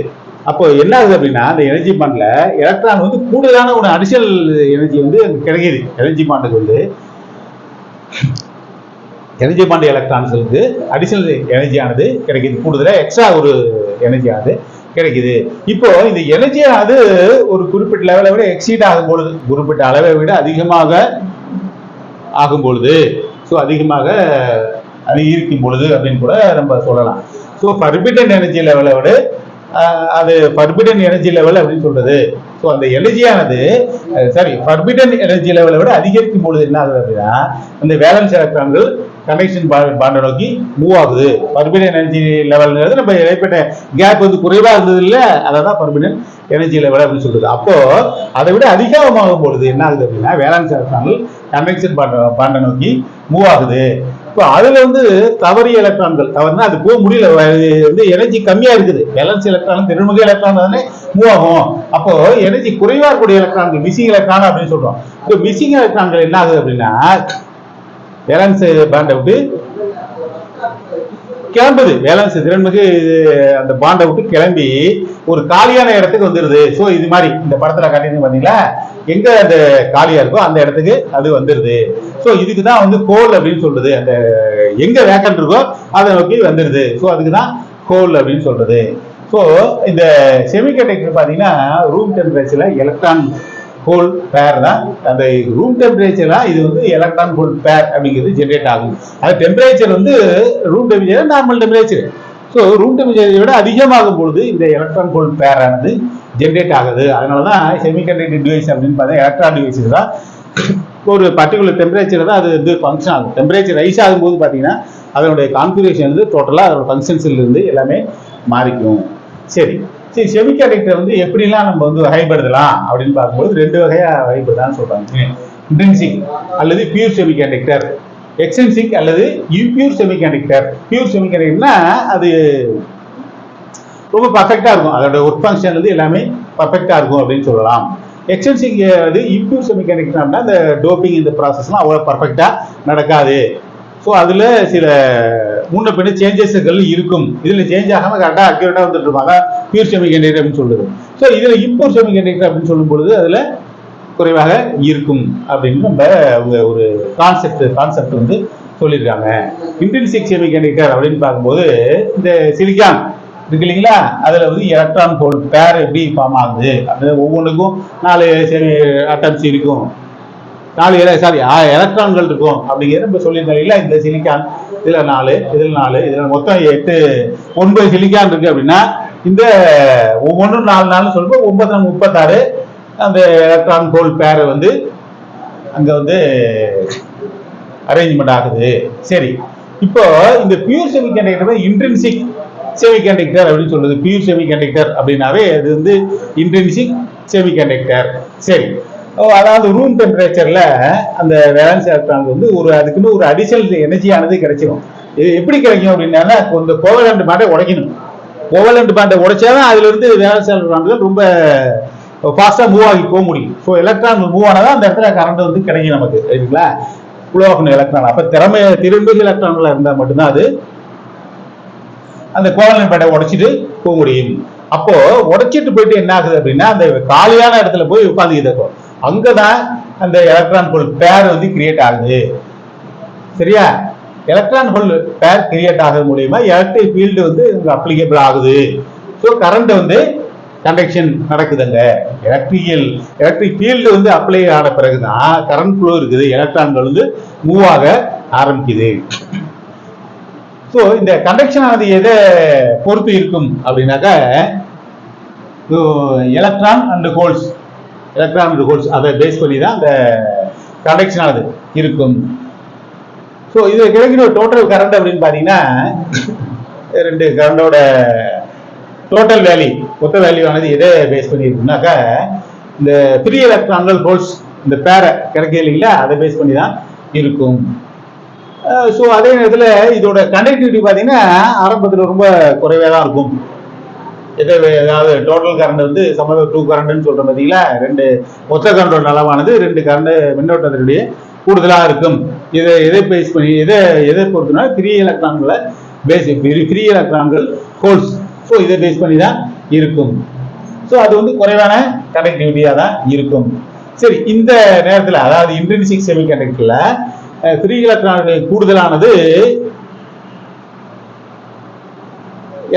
அப்போ என்ன ஆகுது அப்படின்னா அந்த எனர்ஜி பாண்ட்ல எலக்ட்ரான் வந்து கூடுதலான ஒரு அடிஷனல் எனர்ஜி வந்து கிடைக்குது. எனர்ஜி பாண்டுக்கு வந்து எனர்ஜி பாண்ட் எலக்ட்ரான்ஸ்களுக்கு அடிஷனல் எனர்ஜியானது கிடைக்குது. கூடுதலாக எக்ஸ்ட்ரா ஒரு எனர்ஜியானது கிடைக்குது. இப்போ இந்த எனர்ஜியானது ஒரு குறிப்பிட்ட லெவலை விட எக்ஸீட் ஆகும் பொழுது, குறிப்பிட்ட அளவை விட அதிகமாக ஆகும் பொழுது, ஸோ அதிகமாக அதிகரிக்கும் பொழுது அப்படின்னு கூட நம்ம சொல்லலாம். ஸோ பர்பிடன் எனர்ஜி லெவலை விட அது பர்பிடன் எனர்ஜி லெவல் அப்படின்னு சொல்றது. ஸோ அந்த எனர்ஜியானது பர்பிடன் எனர்ஜி லெவலை விட அதிகரிக்கும் பொழுது என்ன ஆகுது அப்படின்னா அந்த வேலன்ஸ் எலக்ட்ரான்கள் கண்டக்ஷன் பாண்டை நோக்கி மூவ் ஆகுது. பர்பிடன் எனர்ஜி லெவல்ங்கிறது நம்ம இடைப்பட்ட கேப் வந்து குறைவா இருந்தது இல்லை, அதான் பர்பிடன் எனர்ஜி லெவல் அப்படின்னு சொல்றது. அப்போ அதை விட அதிகமாகும் பொழுது என்ன ஆகுது அப்படின்னா வேலன்ஸ் எலக்ட்ரான்கள் கண்டக்ஷன் பாண்டை நோக்கி மூவ் ஆகுது. இப்போ அதுல வந்து தவறிய எலக்ட்ரான்கள் தவறுனா அது போக முடியல, வந்து எனர்ஜி கம்மியா இருக்குது. வேலன்ஸ் எலக்ட்ரான் திருமுக எலக்ட்ரான் தானே மூவ் ஆகும். அப்போ எனர்ஜி குறைவா இருக்கக்கூடிய எலக்ட்ரான்கள் மிஸ்ஸிங் எலக்ட்ரான் அப்படின்னு சொல்றோம். இப்போ மிஸ்ஸிங் எலக்ட்ரான்கள் என்ன ஆகுது அப்படின்னா வேலன்ஸ் பாண்டை விட்டு கிளம்புது. வேலன்ஸ் திறன்மிகு அந்த பாண்டை விட்டு கிளம்பி ஒரு காலியான இடத்துக்கு வந்துருது. ஸோ இது மாதிரி இந்த படத்துல காட்டினு பாத்தீங்களா, எங்க அந்த காலியா இருக்கோ அந்த இடத்துக்கு அது வந்துருது. ஸோ இதுக்கு தான் வந்து கோல் அப்படின்னு சொல்றது. அந்த எங்க வேக்கன்ட் இருக்கோ அதை நோக்கி வந்துருது. ஸோ அதுக்கு தான் கோல் அப்படின்னு சொல்றது. ஸோ இந்த செமிகண்டக்டர் பாத்தீங்கன்னா ரூம் டெம்பரேச்சர்ல எலக்ட்ரான் ஹோல் பேர் தான். அந்த ரூம் டெம்பரேச்சர்ல இது வந்து எலக்ட்ரான் ஹோல் பேர் அப்படிங்கிறது ஜென்ரேட் ஆகும். அது டெம்பரேச்சர் வந்து room temperature normal temperature. So room டெம்பரேச்சரை விட அதிகமாகும் பொழுது இந்த எலக்ட்ரான் ஹோல் பேர் ஆனது ஜென்ரேட் ஆகுது. அதனாலதான் செமிகண்டக்டர் டிவைஸ் அப்படின்னு பார்த்தா எலக்ட்ரான் டிவைஸ் தான் ஒரு பர்டிகுலர் டெம்பரேச்சர் தான் அது வந்து ஃபங்க்ஷன் ஆகும். டெம்பரேச்சர் ரைஸ் ஆகும்போது பார்த்தீங்கன்னா அதனுடைய கான்ஃபிகரேஷன் வந்து டோட்டலாக அதோட ஃபங்க்ஷன்ஸ்ல இருந்து எல்லாமே மாறிக்கும். சரி, செமிகண்டக்டர் வந்து எப்படிலாம் நம்ம வந்து வகைப்படுத்தலாம் அப்படின்னு பார்க்கும்போது 2 வகையா வகைப்படுத்தலாம்னு சொல்றாங்க. இன்ட்ரின்சிக் அல்லது பியூர் செமிகண்டக்டர், எக்ஸ்ட்ரின்சிக் அல்லது இம்பியூர் செமிகண்டக்டர். பியூர் செமிகண்டக்டர்னா அது ரொம்ப பர்ஃபெக்டா இருக்கும், அதோட ஒர்க் ஃபங்க்ஷன் வந்து எல்லாமே பர்ஃபெக்டா இருக்கும் அப்படின்னு சொல்லலாம். எக்ஸ்ட்ரின்சிக் வந்து இம்பியூர் செமிகண்டக்டர் அப்படின்னா அந்த டோப்பிங் இந்த ப்ராசஸ்லாம் அவ்வளோ பர்ஃபெக்டா நடக்காது. ஸோ அதில் சில முன்ன பின்ன சேஞ்சஸ்கள் இருக்கும். இதில் சேஞ்ச் ஆகாமல் கரெக்டாக அக்யூரேட்டாக வந்துட்டு இருப்பாங்க. பியூர் செமிகண்டக்டர் அப்படின்னு சொல்லுது. ஸோ இதில் இம்பூர் செமிகண்டக்டர் அப்படின்னு சொல்லும் பொழுது அதில் குறைவாக இருக்கும் அப்படின்னு நம்ம ஒரு கான்செப்ட் வந்து சொல்லியிருக்காங்க. இன்ட்ரின்சிக் செமிகண்டக்டர் அப்படின்னு பார்க்கும்போது இந்த சிலிக்கான் இருக்கு இல்லைங்களா, அதில் வந்து எலக்ட்ரான் ஹோல் பேர் எப்படி ஃபார்ம் ஆகுது, அது ஒவ்வொன்றுக்கும் 4 அட்டம்ஸ் இருக்கும், 4 எலக்ட்ரான்கள் இருக்கும் அப்படிங்கிறது நம்ம சொல்லியிருந்தோம் இல்லைங்களா. இந்த சிலிக்கான் இதில் 4, இதில் 4, இதில் மொத்தம் 8, 9 சிலிக்கான் இருக்கு அப்படின்னா இந்த ஒவ்வொன்றும் 4 சொல்லும்போது 9 36 அந்த எலக்ட்ரான் ஹோல் பேர் வந்து அங்கே வந்து அரேஞ்ச்மெண்ட் ஆகுது. சரி, இப்போ இந்த பியூர் செமிகண்டக்டர் இன்ட்ரின்சிக் செமிகண்டக்டர் அப்படின்னு சொல்றது. பியூர் செமிகண்டக்டர் அப்படின்னாவே அது வந்து இன்ட்ரின்சிக் செமிகண்டக்டர். சரி, அதாவது ரூம் டெம்பரேச்சர்ல அந்த வேலன்ஸ் எலக்ட்ரான் வந்து அதுக்குன்னு ஒரு அடிஷனல் எனர்ஜியானது கிடைச்சிடும். இது எப்படி கிடைக்கும் அப்படின்னா, இந்த கோவலண்ட் பாண்டை உடைக்கணும். கோவலண்ட் பாண்டை உடைச்சாதான் அதுல இருந்து வேலன்ஸ் எலக்ட்ரான்கள் ரொம்ப ஃபாஸ்டா மூவ் ஆகி போக முடியும். ஸோ எலக்ட்ரான் மூவ் ஆனாதான் அந்த இடத்துல கரண்ட் வந்து கிடைக்கும் நமக்கு, சரிங்களா. ஃப்ளோ ஆஃப் எலக்ட்ரான் அப்ப திரும்ப எலக்ட்ரான்களா இருந்தால் மட்டும்தான் அது அந்த கோவலண்ட் பாண்டை உடைச்சிட்டு போக முடியும். அப்போ உடைச்சிட்டு போயிட்டு என்ன ஆகுது அப்படின்னா, அந்த காலியான இடத்துல போய் உட்காந்துக்கிட்டு அங்கதான் அந்த எலக்ட்ரான் ஹோல் பேர் வந்து கிரியேட் ஆகுது. சரியா, எலக்ட்ரான் ஹோல் பேர் கிரியேட் ஆகிறது மூலியமா எலக்ட்ரிக் ஃபீல்டு வந்து அப்ளிகபிள் ஆகுது. ஸோ கரண்ட் வந்து கண்டக்ஷன் நடக்குதுங்க. எலக்ட்ரிக் ஃபீல்டு வந்து அப்ளை ஆன பிறகுதான் கரண்ட் ஃப்ளோ இருக்குது, எலக்ட்ரான்கள் வந்து மூவ் ஆக ஆரம்பிக்குது. ஸோ இந்த கண்டக்ஷன் ஆனது எதை பொறுத்து இருக்கும் அப்படின்னாக்க, எலக்ட்ரான் அண்ட் ஹோல்ஸ் அதை பேஸ் பண்ணி தான் அந்த கண்டக்ஷன் ஆனது இருக்கும். ஸோ இது கிடைக்கிற டோட்டல் கரண்ட் அப்படின்னு பார்த்தீங்கன்னா, 2 கரண்டோட டோட்டல் வேல்யூ மொத்த வேல்யூ ஆனது எதை பேஸ் பண்ணி இருக்குனாக்கா, இந்த ஃப்ரீ எலக்ட்ரான்கள் ஹோல்ஸ் இந்த பேரை கிடைக்கிறது இல்லைங்களா, அதை பேஸ் பண்ணி தான் இருக்கும். ஸோ அதே நேரத்தில் இதோட கண்டக்டிவிட்டி பார்த்தீங்கன்னா ஆரம்பத்தில் ரொம்ப குறைவாக தான் இருக்கும். ஏதாவது டோட்டல் கரண்ட் வந்து சம்மந்த 2 கரண்ட்னு சொல்ற பார்த்தீங்களா, 2 மொத்த கரண்டோட அளவானது 2 கரண்ட் மின்னோட்டத்தினுடைய கூடுதலாக இருக்கும். எதை பேஸ் பண்ணி எதை பொறுத்துனா ஃப்ரீ எலக்ட்ரான்கள் ஹோல்ஸ், ஸோ இதை பேஸ் பண்ணி தான் இருக்கும். ஸோ அது வந்து குறைவான கண்டக்டிவிட்டியாக தான் இருக்கும். சரி, இந்த நேரத்தில் அதாவது இன்ட்ரின்சிக் செமிகண்டக்டர்ல ஃப்ரீ எலக்ட்ரான்கள் கூடுதலானது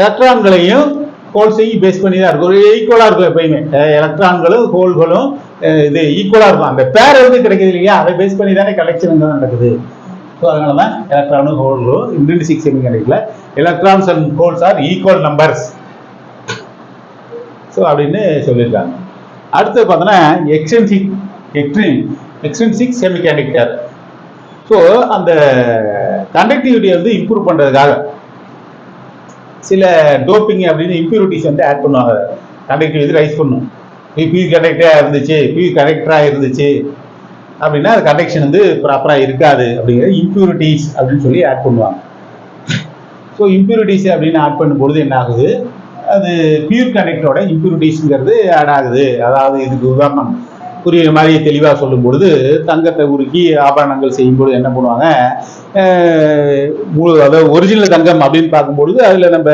எலக்ட்ரான்களையும் ஹோல்ஸையும் பேஸ் பண்ணி தான் இருக்கும். ஒரு ஈக்குவலா இருக்கும். எப்பயுமே எலக்ட்ரான்களும் ஹோல்களும் இது ஈக்குவலா இருக்கும். அந்த பேர் வந்து கிடைக்குது இல்லையா, அதை பேஸ் பண்ணி தானே கலெக்ஷன் நடக்குது. ஸோ அதனாலதான் எலக்ட்ரானும் ஹோல்களும் இன்ட்ரின்சிக் செமிகண்டக்டர்ல electrons and holes are equal numbers so அப்படின்னு சொல்லியிருக்காங்க. அடுத்து பார்த்தோன்னா எக்ஸ்ட்ரின்சிக் செமிகண்டக்டர். ஸோ அந்த கண்டக்டிவிட்டியை வந்து இம்ப்ரூவ் பண்றதுக்காக சில டோப்பிங் அப்படின்னு இம்பியூரிட்டிஸ் வந்து ஆட் பண்ணுவாங்க. கண்டக்டிவிட்டி ரைஸ் பண்ணும். பியூர் கண்டக்டரா இருந்துச்சு அப்படின்னா அது கண்டக்ஷன் வந்து ப்ராப்பரா இருக்காது அப்படிங்கிற இம்பியூரிட்டிஸ் அப்படின்னு சொல்லி ஆட் பண்ணுவாங்க. ஸோ இம்பியூரிட்டிஸ் அப்படின்னு ஆட் பண்ணும்பொழுது என்ன ஆகுது, அது பியூர் கண்டக்டரோட இம்பியூரிட்டிஸ்ங்கிறது ஆட் ஆகுது. அதாவது இதுக்கு உதாரணம் புரியுற மாதிரி தெளிவாக சொல்லும் பொழுது, தங்கத்தை உருக்கி ஆபரணங்கள் செய்யும்போது என்ன பண்ணுவாங்க, அதாவது ஒரிஜினல் தங்கம் அப்படின்னு பார்க்கும்பொழுது அதில் நம்ம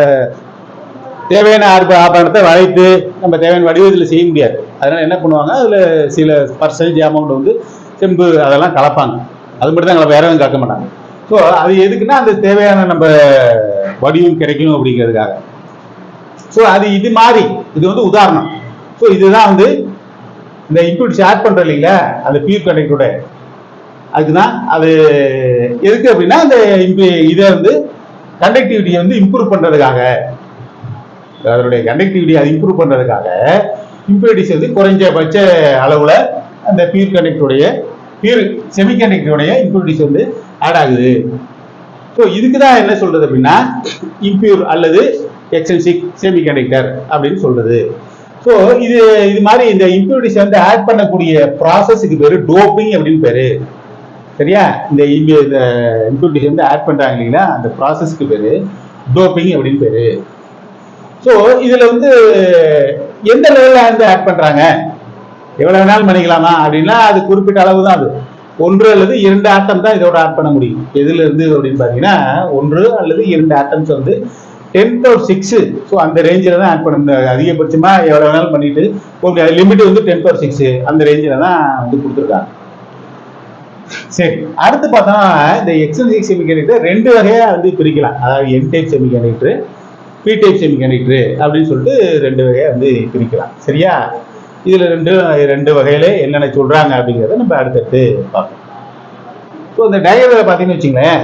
தேவையான ஆபரணத்தை வளைத்து நம்ம தேவையான வடிவத்தில் செய்ய முடியாது. அதனால என்ன பண்ணுவாங்க, அதில் சில பர்சன்டேஜ் அமௌண்ட் வந்து செம்பு அதெல்லாம் கலப்பாங்க. அது மட்டும் தான் வேற எதுவும் கலக்க மாட்டாங்க. ஸோ அது எதுக்குன்னா அந்த தேவையான நம்ம வடிவம் கிடைக்கணும் அப்படிங்கிறதுக்காக. ஸோ அது இது மாதிரி இது வந்து உதாரணம். ஸோ இதுதான் வந்து இந்த இம்பியூரிட்டிஸ் ஆட் பண்றோம் இல்லைங்களா, அந்த பியூர் கண்டக்டரோட அதுக்குதான் அது எதுக்கு அப்படின்னா, அந்த இதை வந்து கண்டக்டிவிட்டியை வந்து இம்ப்ரூவ் பண்றதுக்காக, அதனுடைய கண்டக்டிவிட்டி அதை இம்ப்ரூவ் பண்றதுக்காக இம்பியூரிட்டிஸ் வந்து குறைஞ்சபட்ச அளவுல அந்த பியூர் செமிகண்டக்டருடைய இம்பியூரிட்டிஸ் வந்து ஆட் ஆகுது. ஸோ இதுக்கு தான் என்ன சொல்றது அப்படின்னா இம்பியூர் அல்லது எக்ஸ்ட்ரின்சிக் செமிகண்டக்டர் அப்படின்னு சொல்றது. ஸோ இது மாதிரி இந்த இம்பியூரிட்டிஸ் வந்து ஆட் பண்ணக்கூடிய ப்ராசஸுக்கு பேரு டோப்பிங் அப்படின்னு பேரு. சரியா, இந்த இம்பியூரிட்டிஸ் வந்து ஆட் பண்றாங்க இல்லைங்களா, அந்த ப்ராசஸ்க்கு பேரு டோப்பிங் அப்படின்னு பேரு. ஸோ இதுல வந்து எந்த லெவல்ல வந்து ஆட் பண்றாங்க, எவ்வளவு வேணாலும் பண்ணிக்கலாமா அப்படின்னா அது குறிப்பிட்ட அளவு தான். அது ஒன்று அல்லது இரண்டு ஆட்டம் தான் இதோட ஆட் பண்ண முடியும். எதுல இருந்து அப்படின்னு பாத்தீங்கன்னா ஒன்று அல்லது இரண்டு ஆட்டம்ஸ் வந்து 10^6. ஸோ அந்த ரேஞ்சில் தான் ஆட் பண்ண, அதிகபட்சமா எவ்வளவு வேணாலும் பண்ணிட்டு ஒரு லிமிட் வந்து 10^6 அந்த ரேஞ்சில் தான் வந்து கொடுத்துருக்காங்க. சரி, அடுத்து பார்த்தா இந்த எக்ஸ்ட்ரின்சிக் செமிகண்டக்டர் ரெண்டு வகையா வந்து பிரிக்கலாம். அதாவது N type semiconductor, P type semiconductor அப்படின்னு சொல்லிட்டு ரெண்டு வகையா வந்து பிரிக்கலாம். சரியா? இதுல ரெண்டு வகையில என்னென்ன சொல்றாங்க அப்படிங்கிறத நம்ம அடுத்தடுத்து பார்ப்போம். ஸோ இந்த டயக்ராம்ல பார்த்தீங்கன்னு வச்சுங்களேன்,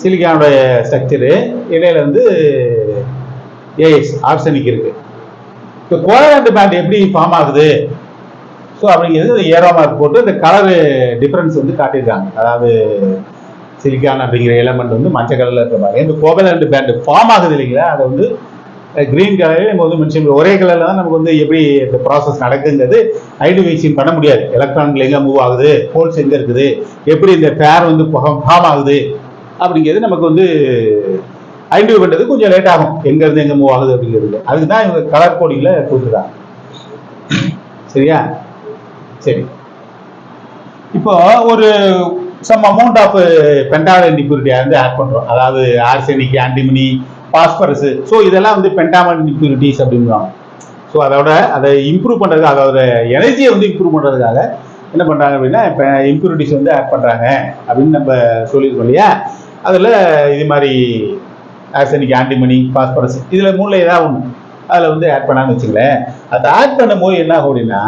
சிலிக்கானுடைய ஸ்ட்ரக்சரு, இடையில வந்து ஏஎஸ் ஆர்சனிக் இருக்கு. இப்போ கோவலண்ட் பேண்ட் எப்படி ஃபார்ம் ஆகுது ஸோ அப்படிங்கிறது ஏரோ மார்க் போட்டு இந்த கலர் டிஃபரன்ஸ் வந்து காட்டியிருக்காங்க. அதாவது சிலிக்கான் அப்படிங்கிற எலமெண்ட் வந்து மஞ்சள் கலர்ல இருக்கிற மாதிரி இந்த கோவலண்ட் பேண்ட் ஃபார்ம் ஆகுது இல்லைங்களா, அதை வந்து கிரீன் கலர்ல நம்ம வந்து மென்ஷன், ஒரே கலர்ல தான் நமக்கு வந்து எப்படி இந்த ப்ராசஸ் நடக்குங்கிறது ஐடென்டிஃபிகேஷன் பண்ண முடியாது. எலக்ட்ரான்கள் எங்க மூவ் ஆகுது, ஹோல்ஸ் எங்க இருக்குது, எப்படி இந்த பேர் வந்து ஃபார்ம் ஆகுது அப்படிங்கிறது நமக்கு வந்து ஐடென்டிஃபை பண்றது கொஞ்சம் லேட் ஆகும், எங்க இருந்து எங்க மூவ் ஆகுது அப்படிங்கிறது. அதுக்கு தான் இவங்க கலர் கோடிங்ல கொடுத்துருக்காங்க. சரியா? சரி, இப்போ ஒரு சம் அமௌண்ட் ஆஃப் பென்டாமைன் இம்பியூரிட்டியா வந்து ஆட் பண்றோம். அதாவது ஆர்செனிக், ஆன்டிமனி, பாஸ்பரஸ், ஸோ இதெல்லாம் வந்து பென்டாமைன் இம்பியூரிட்டிஸ் அப்படின்வாங்க. ஸோ அதை இம்ப்ரூவ் பண்றதுக்கு, அதோட எனர்ஜியை வந்து இம்ப்ரூவ் பண்றதுக்காக என்ன பண்றாங்க அப்படின்னா இப்போ இம்பியூரிட்டிஸ் வந்து ஆட் பண்றாங்க அப்படின்னு நம்ம சொல்லியிருக்கோம் இல்லையா. அதில் இது மாதிரி ஆர்செனிக், ஆன்டிமனி, பாஸ்பரஸ், இதுல மூணுல ஏதாவது ஒன்று அதில் வந்து ஆட் பண்ணான்னு வச்சுங்களேன். அதை ஆட் பண்ணும்போது என்ன ஆகும் அப்படின்னா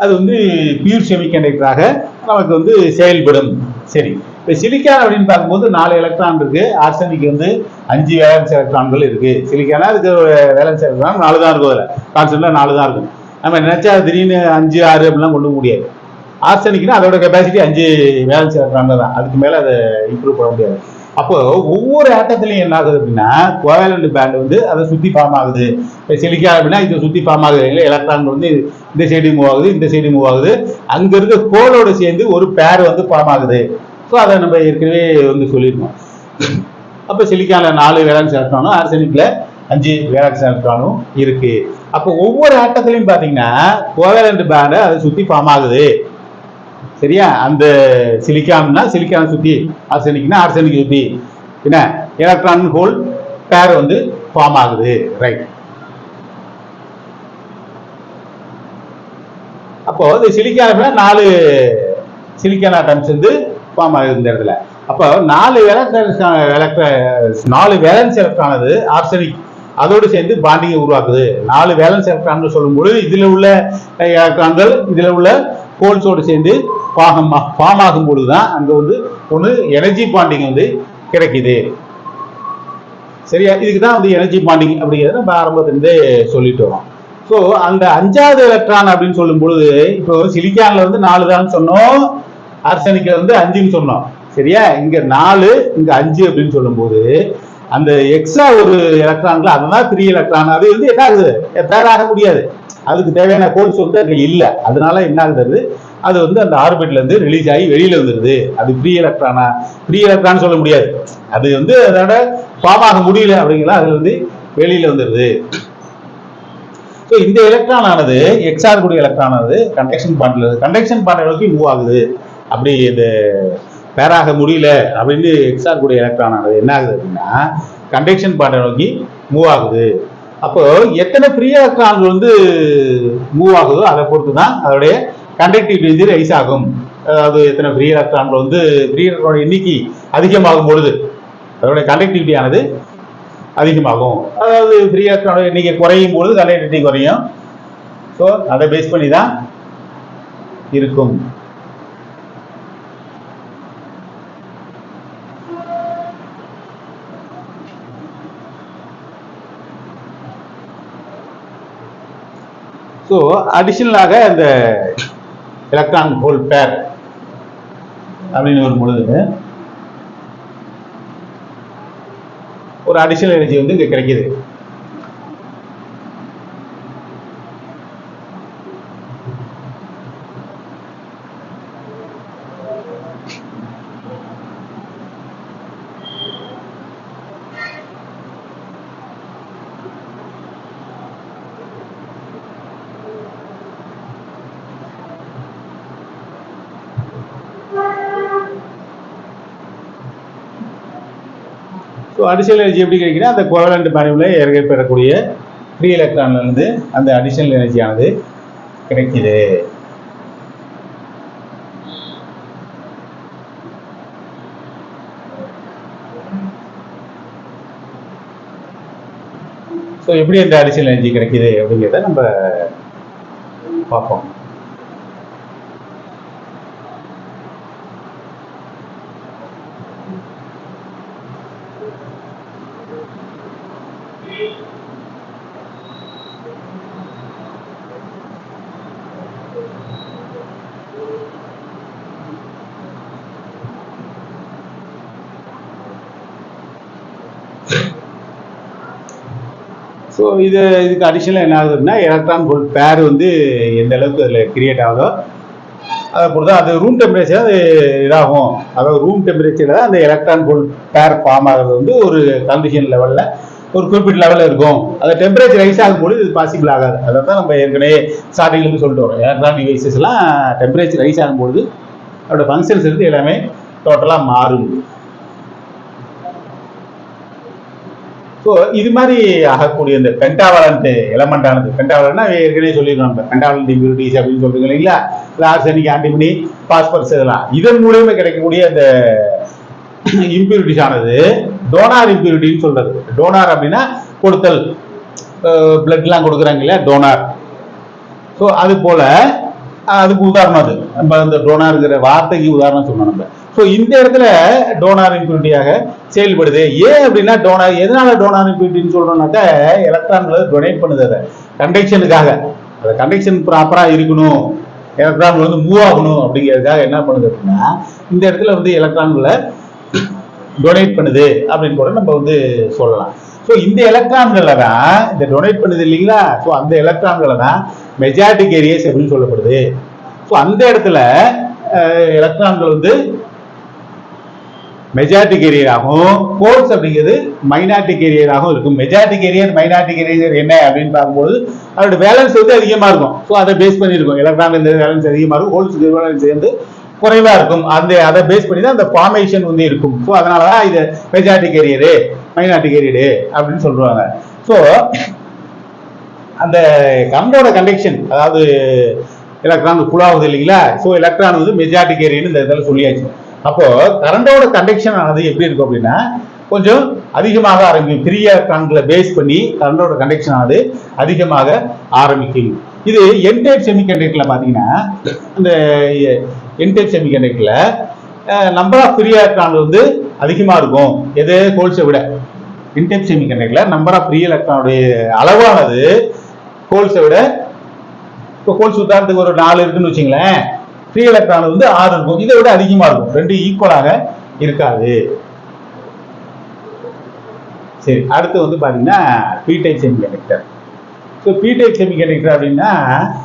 அது வந்து பியூர் செமிகண்டக்டராக நமக்கு வந்து செயல்படும். சரி, இப்போ சிலிக்கான் அப்படின்னு பார்க்கும்போது 4 எலக்ட்ரான் இருக்கு, ஆர்சனிக் வந்து 5 வேலன்ஸ் எலக்ட்ரான்கள் இருக்கு. சிலிக்கானா அதுக்கு வேலன்ஸ் எலக்ட்ரான் 4 தான் இருக்கும், அதில் கான்ஸ்டன்டா 4 தான் இருக்கும். நம்ம நினைச்சா திடீர்னு 5, 6 அப்படிலாம் கொண்டு முடியாது. ஆர்சனிக்னா அதோட கெப்பாசிட்டி 5 வேலன்ஸ் எலக்ட்ரான் தான், அதுக்கு மேல அதை இம்ப்ரூவ் பண்ண முடியாது. அப்போ ஒவ்வொரு ஆட்டத்திலையும் என்ன ஆகுது அப்படின்னா கோவலண்ட் பேண்ட் வந்து அதை சுத்தி ஃபார்ம் ஆகுது. சிலிக்கா அப்படின்னா இதை சுத்தி ஃபார்ம் ஆகுது இல்லை, எலக்ட்ரான் வந்து இந்த சைடு மூவ் ஆகுது, இந்த சைடு மூவ் ஆகுது, அங்க இருக்க கோலோட சேர்ந்து ஒரு பேர் வந்து ஃபார்ம் ஆகுது. ஸோ அதை நம்ம ஏற்கனவே வந்து சொல்லியிருக்கோம். அப்போ சிலிக்கான்ல 4 வேலன்ஸ் எலக்ட்ரானும், ஆர்சனிக்ல 5 வேலன்ஸ் எலக்ட்ரானும் இருக்கு. அப்போ ஒவ்வொரு ஆட்டத்திலையும் பாத்தீங்கன்னா கோவலண்ட் பேண்ட் அதை சுத்தி ஃபார்ம் ஆகுது. சரியா? அந்த சிலிக்கான்னா சிலிக்கான சுத்தி, ஆர்சனிக்னா ஆர்சனிக் சுத்தி என்ன எலக்ட்ரான் ஹோல் பேர் வந்து ஃபார்ம் ஆகுது. ரைட். அப்போ இந்த சிலிக்கான 4 சிலிக்கான் ஆட்டம்ஸ் வந்து ஃபார்ம் ஆகுது இந்த இடத்துல. அப்போ 4 வேலன்ஸ் எலக்ட்ரானது ஆர்சனிக் அதோடு சேர்ந்து பாண்டிங்கை உருவாக்குது. 4 வேலன்ஸ் எலக்ட்ரான் சொல்லும்போது இதுல உள்ள எலக்ட்ரான்கள் இதுல உள்ள ஹோல்ஸோடு சேர்ந்து ஃபார்ம் ஆகும் பொழுதுதான் அங்க வந்து ஒன்று எனர்ஜி பாண்டிங் வந்து கிடைக்குது. சரியா? இதுக்கு தான் வந்து எனர்ஜி பாண்டிங் அப்படிங்கிறத நம்ம ஆரம்பத்திலிருந்தே சொல்லிட்டு வரோம். ஸோ அந்த 5வது எலக்ட்ரான் அப்படின்னு சொல்லும் பொழுது இப்போ சிலிக்கான்ல வந்து 4 தான் சொன்னோம், ஆர்சனிக்ல வந்து 5ன்னு சொன்னோம். சரியா? இங்க 4 இங்க 5 அப்படின்னு சொல்லும் போது அந்த எக்ஸ்ட்ரா ஒரு எலக்ட்ரான்கள் அதுதான் 3 எலக்ட்ரான், அது வந்து என்ன ஆகுது, பேராக முடியாது, அதுக்கு தேவையான கோல்ஸ் வந்து அங்க இல்லை. அதனால என்ன ஆகுது, அது வந்து அந்த ஆர்பிட்ல இருந்து ரிலீஸ் ஆகி வெளியில வந்துருது. அது ஃப்ரீ எலக்ட்ரான் சொல்ல முடியாது, அது வந்து அதோட ஃபார்ம் ஆக முடியல அப்படிங்களா, அதுல வந்து வெளியில வந்துருது. ஸோ இந்த எலக்ட்ரான் ஆனது எக்ஸ்ஆர் கூடிய எலக்ட்ரான் ஆனது கண்டக்ஷன் பாண்ட் நோக்கி மூவ் ஆகுது. அப்படி இந்த பேராக முடியல அப்படின்னு எக்ஸ்ஆர் கூடிய எலக்ட்ரான் ஆனது என்ன ஆகுது அப்படின்னா கண்டக்ஷன் பாண்டை நோக்கி மூவ் ஆகுது. அப்போ எத்தனை ஃப்ரீ எலக்ட்ரான்கள் வந்து மூவ் ஆகுதோ அதை பொறுத்து தான் அதோடைய கண்டக்டிவிட்டி வந்து ரைஸ் ஆகும். அதாவது எத்தனை ஃப்ரீ எலக்ட்ரான்கள் வந்து ஃப்ரீ எலக்ட்ரானோட எண்ணிக்கை அதிகமாகும் பொழுது அதோடைய கண்டக்டிவிட்டி ஆனது அதிகமாகும். அதாவது ஃப்ரீ எலக்ட்ரானோட எண்ணிக்கை குறையும் பொழுது கண்டக்டிவிட்டி குறையும். ஸோ அதை பேஸ் பண்ணி தான் இருக்கும். ஸோ அடிஷனலாக இந்த எலக்ட்ரான் ஹோல் பேர் அப்படின்னு வரும் பொழுது ஒரு அடிஷனல் எனர்ஜி வந்து இங்க கிடைக்குது. ஸோ அடிஷனல் எனர்ஜி எப்படி கிடைக்குன்னா அந்த கோவலண்ட் பாண்டில் ஏற்படக்கூடிய ஃப்ரீ எலக்ட்ரான்லேருந்து அந்த அடிஷனல் எனர்ஜியானது கிடைக்குது. ஸோ எப்படி அந்த அடிஷனல் எனர்ஜி கிடைக்குது அப்படிங்கிறத நம்ம பார்ப்போம். ஸோ இதுக்கு அடிஷனலாக என்ன ஆகுதுன்னா எலக்ட்ரான் ஹோல் பேர் வந்து எந்த அளவுக்கு அதில் கிரியேட் ஆகுதோ அதை பொறுத்து அது ரூம் டெம்பரேச்சர் அது இதாகும். அதாவது ரூம் டெம்பரேச்சரில் தான் அந்த எலக்ட்ரான் ஹோல் பேர் ஃபார்ம் ஆகிறது வந்து ஒரு கண்டிஷன் லெவலில் ஒரு குறிப்பிட்ட லெவலில் இருக்கும். அது டெம்பரேச்சர் ரைஸ் ஆகும்போது இது பாசிபிள் ஆகாது. அதை தான் நம்ம ஏற்கனவே ஸ்டார்டிங்லேருந்து சொல்லிட்டு வரோம். எலக்ட்ரான் டிவைசஸ்லாம் டெம்பரேச்சர் ரைஸ் ஆகும்போது அதோட ஃபங்க்ஷன்ஸ் இருந்து எல்லாமே டோட்டலாக மாறும். ஸோ இது மாதிரி ஆகக்கூடிய இந்த பென்டாவலண்ட் எலமெண்ட் ஆனது, பென்டாவலண்ட்னா ஏற்கனவே சொல்லியிருக்கோம் நம்ம பென்டாவலண்ட் இம்பியூரிட்டிஸ் அப்படின்னு சொல்றீங்க இல்லைங்களா, ஆர்சனிக், ஆன்டிமனி, பாஸ்பரஸ் இதெல்லாம் இதன் மூலியமா கிடைக்கக்கூடிய அந்த இம்பியூரிட்டிஸ் ஆனது டோனார் இம்பியூரிட்டின்னு சொல்றது. டோனார் அப்படின்னா கொடுத்தல், பிளட்லாம் கொடுக்குறாங்க இல்லையா, டோனார். ஸோ அது போல அதுக்கு உதாரணம் அது நம்ம அந்த டோனாருங்கிற வார்த்தைக்கு உதாரணம் சொன்னோம் நம்ம. ஸோ இந்த இடத்துல டோனார் இம்பியூரிட்டியாக செயல்படுது. ஏன் அப்படின்னா டோனார் எதனால டோனார் இம்பியூரிட்டின்னு சொல்றோம்னாக்கா எலக்ட்ரான்களை டொனேட் பண்ணுது அதை கண்டக்ஷனுக்காக. அந்த கண்டக்ஷன் ப்ராப்பராக இருக்கணும், எலக்ட்ரான்கள் வந்து மூவ் ஆகணும் அப்படிங்கிறதுக்காக என்ன பண்ணுது அப்படின்னா இந்த இடத்துல வந்து எலக்ட்ரான்களை டொனேட் பண்ணுது அப்படின்னு கூட நம்ம வந்து சொல்லலாம். ஸோ இந்த எலக்ட்ரான்களை தான் இந்த டொனேட் பண்ணுது இல்லைங்களா, ஸோ அந்த எலக்ட்ரான்களை தான் மெஜாரிட்டி கேரியர்ஸ் அப்படின்னு சொல்லப்படுது. ஸோ அந்த இடத்துல எலக்ட்ரான்கள் வந்து மெஜாரிட்டி கேரியராகவும் ஹோல்ஸ் அப்படிங்கிறது மைனாரிட்டி கேரியராகவும் இருக்கும். மெஜாரிட்டி கேரியர் மைனாரிட்டி கேரியர் என்ன அப்படின்னு பார்க்கும்போது அதோட வேலன்ஸ் வந்து அதிகமாக இருக்கும். ஸோ அதை பேஸ் பண்ணியிருக்கும். எலக்ட்ரான் இந்த வேலன்ஸ் அதிகமாக இருக்கும், ஹோல்ஸ் வேலன்ஸ் வந்து குறைவா இருக்கும். அதை பேஸ் பண்ணி தான் அந்த ஃபார்மேஷன் வந்து இருக்கும். ஸோ அதனாலதான் இது மெஜாரிட்டி கேரியரு மைனாரிட்டி கேரியரு அப்படின்னு சொல்றாங்க. ஸோ அந்த கரண்டோட கண்டக்ஷன், அதாவது எலக்ட்ரான் குழாவுது இல்லைங்களா, ஸோ எலக்ட்ரான் வந்து மெஜாரிட்டி கேரியர்னு இந்த இடத்துல சொல்லியாச்சு. அப்போ கரண்டோட கண்டக்ஷன் ஆனது எப்படி இருக்கும் அப்படின்னா கொஞ்சம் அதிகமாக ஆரம்பிக்கும். பெரிய எலக்ட்ரான்களை பேஸ் பண்ணி கரண்டோட கண்டக்ஷன் ஆனது அதிகமாக ஆரம்பிக்கும். இது என் டைப் செமிகண்டக்டர்ல பாத்தீங்கன்னா அந்த என் டைப் செமிகண்டக்டர்ல நம்பர் ஆஃப் ஃப்ரீ எலக்ட்ரான் வந்து அதிகமா இருக்கும். எது ஹோல்ஸை விட என் டைப் செமிகண்டக்டர்ல நம்பர் ஆஃப் ஃப்ரீ எலக்ட்ரானுடைய அளவானது ஹோல்ஸை விட, இப்போ ஹோல்ஸ் உதாரணத்துக்கு ஒரு 4 இருக்குன்னு வச்சுங்களேன், ஃப்ரீ எலக்ட்ரான் வந்து 6 இருக்கும். இதை விட அதிகமா இருக்கும், ரெண்டு ஈக்குவலாக இருக்காது. சரி, அடுத்து வந்து பாத்தீங்கன்னா P type semiconductor. So P type semiconductor அப்படின்னா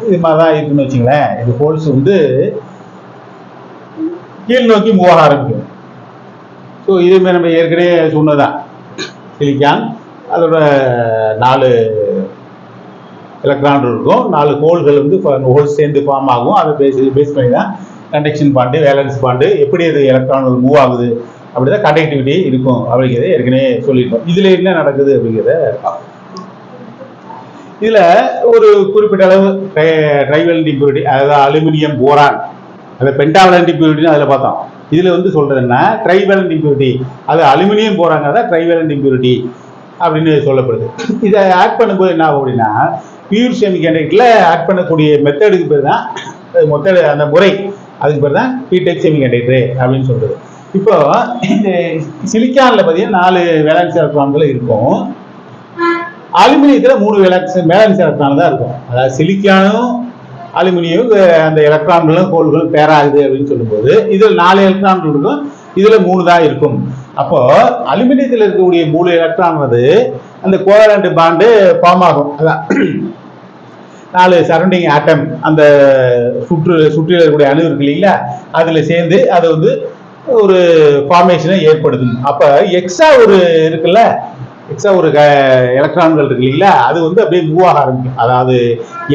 இது மாதிரி தான் இருக்குன்னு வச்சுங்களேன். இது ஹோல்ஸ் வந்து கீழ் நோக்கி மூவ் ஆக ஆரம்பிக்கும். ஸோ இதுமே நம்ம ஏற்கனவே சொன்னதான், சிலிக்கான் அதோட 4 எலக்ட்ரான் இருக்கும், 4 ஹோல்கள் வந்து ஹோல்ஸ் சேர்ந்து ஃபார்ம் ஆகும். அதை பேஸ் பண்ணி தான் கண்டக்ஷன் பாண்டு, வேலன்ஸ் பாண்டு, எப்படி அது எலக்ட்ரான்கள் மூவ் ஆகுது அப்படிதான் கண்டக்டிவிட்டி இருக்கும் அப்படிங்கிறத ஏற்கனவே சொல்லியிருக்கோம். இதுல என்ன நடக்குது அப்படிங்கிறத பார்ப்போம். இதுல ஒரு குறிப்பிட்ட அளவு ட்ரைவேலண்ட் இம்பியூரிட்டி, அதாவது அலுமினியம் போரான், அது பென்டாவேலண்ட் இம்பியூரிட்டின்னு அதில் பார்த்தோம். இதுல வந்து சொல்றதுன்னா ட்ரைவேலண்ட் இம்பியூரிட்டி, அது அலுமினியம் போராங்க ட்ரைவேலண்ட் இம்பியூரிட்டி அப்படின்னு சொல்லப்படுது. இதை ஆட் பண்ணும்போது என்ன ஆகும் அப்படின்னா பியூர் செமிகண்டக்டர்ல ஆட் பண்ணக்கூடிய மெத்தடுக்கு பேர் தான் மெத்தடு, அந்த முறை அதுக்கு பேர் தான் பி டைப் செமிகண்டக்டர் அப்படின்னு சொல்றது. இப்போ இந்த சிலிக்கான்ல பார்த்தீங்கன்னா 4 வேலன்ஸ் எலக்ட்ரான்கள் இருக்கும், அலுமினியத்துல 3 வேலன்ஸ் எலக்ட்ரான் தான் இருக்கும். அதாவது சிலிக்கானும் அலுமினியம் அந்த எலக்ட்ரான்களும் கோள்களும் பேராகுது அப்படின்னு சொல்லும்போது இதில் 4 எலக்ட்ரான்கள் இருக்கும், இதுல 3 தான் இருக்கும். அப்போ அலுமினியத்தில் இருக்கக்கூடிய 3 எலக்ட்ரான் வந்து அந்த கோவலண்ட் பாண்டு ஃபார்ம் ஆகும். அதான் 4 சரௌண்டிங் ஆட்டம், அந்த சுற்றி இருக்கக்கூடிய அணு இருக்கு இல்லைங்களா, அதுல சேர்ந்து அது வந்து ஒரு ஃபார்மேஷனை ஏற்படுத்தும். அப்ப எக்ஸ்ட்ரா ஒரு இருக்குல்ல, எக்ஸ்ட்ரா ஒரு எலக்ட்ரான்கள் இருக்கு இல்லைங்களா, அது வந்து அப்படியே மூவ் ஆக ஆரம்பிக்கும். அதாவது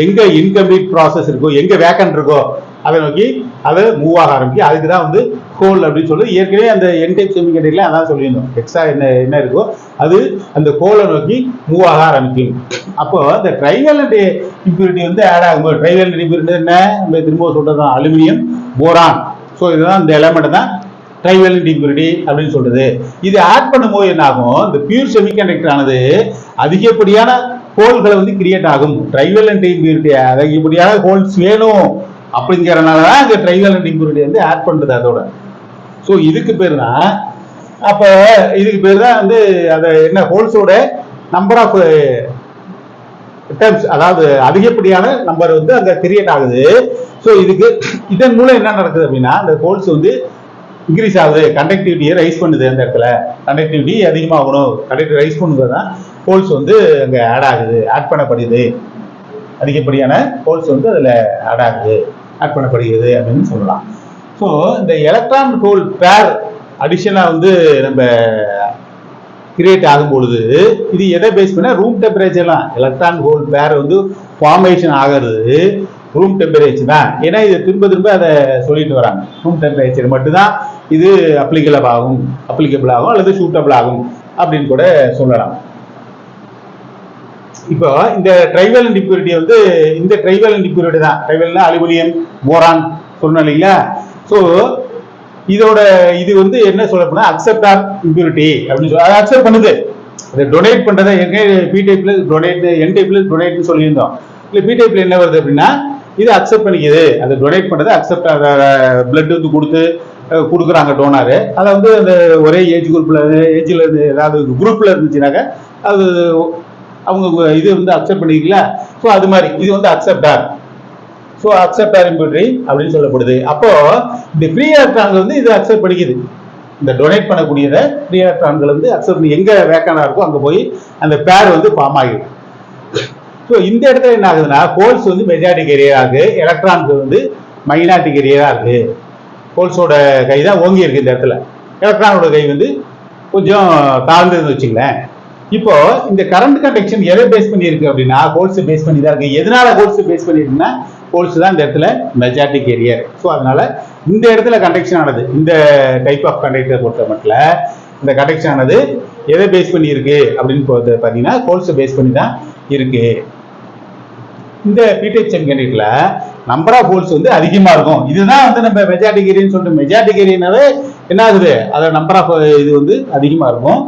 எங்க இன்கம்ப்ளீட் ப்ராசஸ் இருக்கோ, எங்க வேக்கன்ட் இருக்கோ அதை நோக்கி அதை மூவ் ஆக ஆரம்பிக்கும். அதுக்கு தான் வந்து கோல் அப்படின்னு சொல்லி ஏற்கனவே அந்த என் டைப் செமிகண்டக்டர்ல அதான் சொல்லியிருந்தோம். எக்ஸ்ட்ரா என்ன இருக்கோ அது அந்த கோலை நோக்கி மூவ் ஆக ஆரம்பிக்கும். அப்போ இந்த ட்ரைவேலண்ட் இம்பியூரிட்டி வந்து ஆட் ஆகும்போது, ட்ரைவேலண்ட் இம்பியூரிட்டி என்ன நம்ம திரும்ப சொல்றதுதான் அலுமினியம் போரான். ஸோ இதுதான் இந்த எலமெண்ட் தான் ட்ரைவேலண்ட் இம்பியூரிட்டி அப்படின்னு சொல்றது. இது ஆட் பண்ணும்போது என்ன ஆகும், இந்த பியூர் செமிகண்டக்டர் ஆனது அதிகப்படியான ஹோல்களை வந்து கிரியேட் ஆகும். ட்ரைவேலண்ட் இம்பியூரிட்டி அதிகப்படியான ஹோல்ஸ் வேணும் அப்படிங்கிறனாலதான் இந்த ட்ரைவேலண்ட் இம்பியூரிட்டி வந்து ஆட் பண்றது அதோட. ஸோ இதுக்கு பேர் தான், அப்போ இதுக்கு பேர் தான் வந்து அந்த என்ன ஹோல்ஸோட நம்பர் ஆஃப் டர்ம்ஸ், அதாவது அதிகப்படியான நம்பர் வந்து அங்க கிரியேட் ஆகுது. ஸோ இதுக்கு இதன் மூலம் என்ன நடக்குது அப்படின்னா, அந்த ஹோல்ஸ் வந்து இன்க்ரீஸ் ஆகுது, கண்டக்டிவிட்டியை ரைஸ் பண்ணுது. அந்த இடத்துல கண்டக்டிவிட்டி அதிகமாகணும், கண்டக்டிவிட்டி ரைஸ் பண்ணுறது தான் ஹோல்ஸ் வந்து அங்கே ஆட் பண்ணப்படுது. அதிகப்படியான ஹோல்ஸ் வந்து அதில் ஆட் பண்ணப்படுகிறது அப்படின்னு சொல்லலாம். ஸோ இந்த எலக்ட்ரான் ஹோல் பேர் அடிஷனாக வந்து நம்ம கிரியேட் ஆகும் பொழுது இது எதை பேஸ் பண்ணா, ரூம் டெம்பரேச்சர்லாம் எலக்ட்ரான் ஹோல் பேர் வந்து ஃபார்மேஷன் ஆகிறது ரூம் டெம்பரேச்சர் தான். ஏன்னா இது திரும்ப திரும்ப அதை சொல்லிட்டு வராங்க. ரூம் டெம்பரேச்சர் மட்டும்தான் இது அப்ளிகபிள் ஆகும் அல்லது சூட்டபிள் ஆகும் அப்படின்னு கூட சொல்லலாம். இப்போ இந்த ட்ரைவேலண்ட் இம்பியூரிட்டி வந்து இந்த ட்ரைவேலண்ட் இம்பியூரிட்டி தான், ட்ரைவேலண்ட் அலுமினியம் போரான் சொன்னோம் இல்லைங்களா. ஸோ இதோட இது வந்து என்ன சொல்லப்போனா அக்செப்டார் இம்பியூரிட்டி அப்படின்னு சொல்லி அதை அக்செப்ட் பண்ணுது. அதை டொனேட் பண்றதை பி டைப்ல டொனேட், என் டைப்ல டொனேட்னு சொல்லியிருந்தோம். இல்லை பி டைப்ல என்ன வருது அப்படின்னா இது அக்செப்ட் பண்ணிக்குது. அதை டொனேட் பண்றது அக்செப்ட், பிளட் வந்து கொடுக்குறாங்க டோனாரு. அதை வந்து அந்த ஒரே ஏஜ்ல இருந்து ஏதாவது குரூப்ல இருந்துச்சுனாக்க அது அவங்க இது வந்து அக்செப்ட் பண்ணிக்கல. ஸோ அது மாதிரி இது வந்து அக்செப்டார். ஸோ அக்செப்டார் இம்பியூரிட்டி அப்படின்னு சொல்லப்படுது. அப்போ இந்த ஃப்ரீ எலக்ட்ரான்கள் வந்து இது அக்செப்ட் பண்ணிக்குது. இந்த டொனேட் பண்ணக்கூடியதை ஃப்ரீ எலக்ட்ரான்கள் வந்து அக்செப்ட் பண்ணி எங்க வேக்கானா இருக்கோ அங்கே போய் அந்த பேர் வந்து ஃபார்ம் ஆகிடும். ஸோ இந்த இடத்துல என்ன ஆகுதுன்னா ஹோல்ஸ் வந்து மெஜாரிட்டி கேரியரா இருக்கு, எலக்ட்ரான்கள் வந்து மைனாரிட்டி கேரியரா இருக்கு. ஹோல்ஸோட கை தான் ஓங்கி இருக்கு இந்த இடத்துல, எலக்ட்ரானோட கை வந்து கொஞ்சம் தாழ்ந்துன்னு வச்சுங்களேன். இப்போ இந்த கரண்ட் கண்டக்ஷன் எதை பேஸ் பண்ணி இருக்கு அப்படின்னா ஹோல்ஸ் பேஸ் பண்ணி தான் இருக்கு. எதனால ஹோல்ஸ் பேஸ் பண்ணிருக்குன்னா ஹோல்ஸ் தான் இந்த இடத்துல மெஜாரிட்டி கேரியர். ஸோ அதனால இந்த இடத்துல கண்டக்ஷன் ஆனது, இந்த டைப் ஆஃப் கண்டக்டர் பொறுத்த மட்டும் இந்த கண்டக்ஷன் ஆனது எதை பேஸ் பண்ணி இருக்கு அப்படின்னு பார்த்தீங்கன்னா ஹோல்ஸ் பேஸ் பண்ணி தான் இருக்கு. இந்த பிடைப் செமிகண்டக்டர்ல நம்பர் ஆஃப் ஹோல்ஸ் வந்து அதிகமா இருக்கும். இதுதான் வந்து நம்ம மெஜாரிட்டி கேரியர்னு சொல்லிட்டு, மெஜாரிட்டி கேரியர்னாவே என்ன ஆகுது, அதோட நம்பர் ஆஃப் இது வந்து அதிகமா இருக்கும்,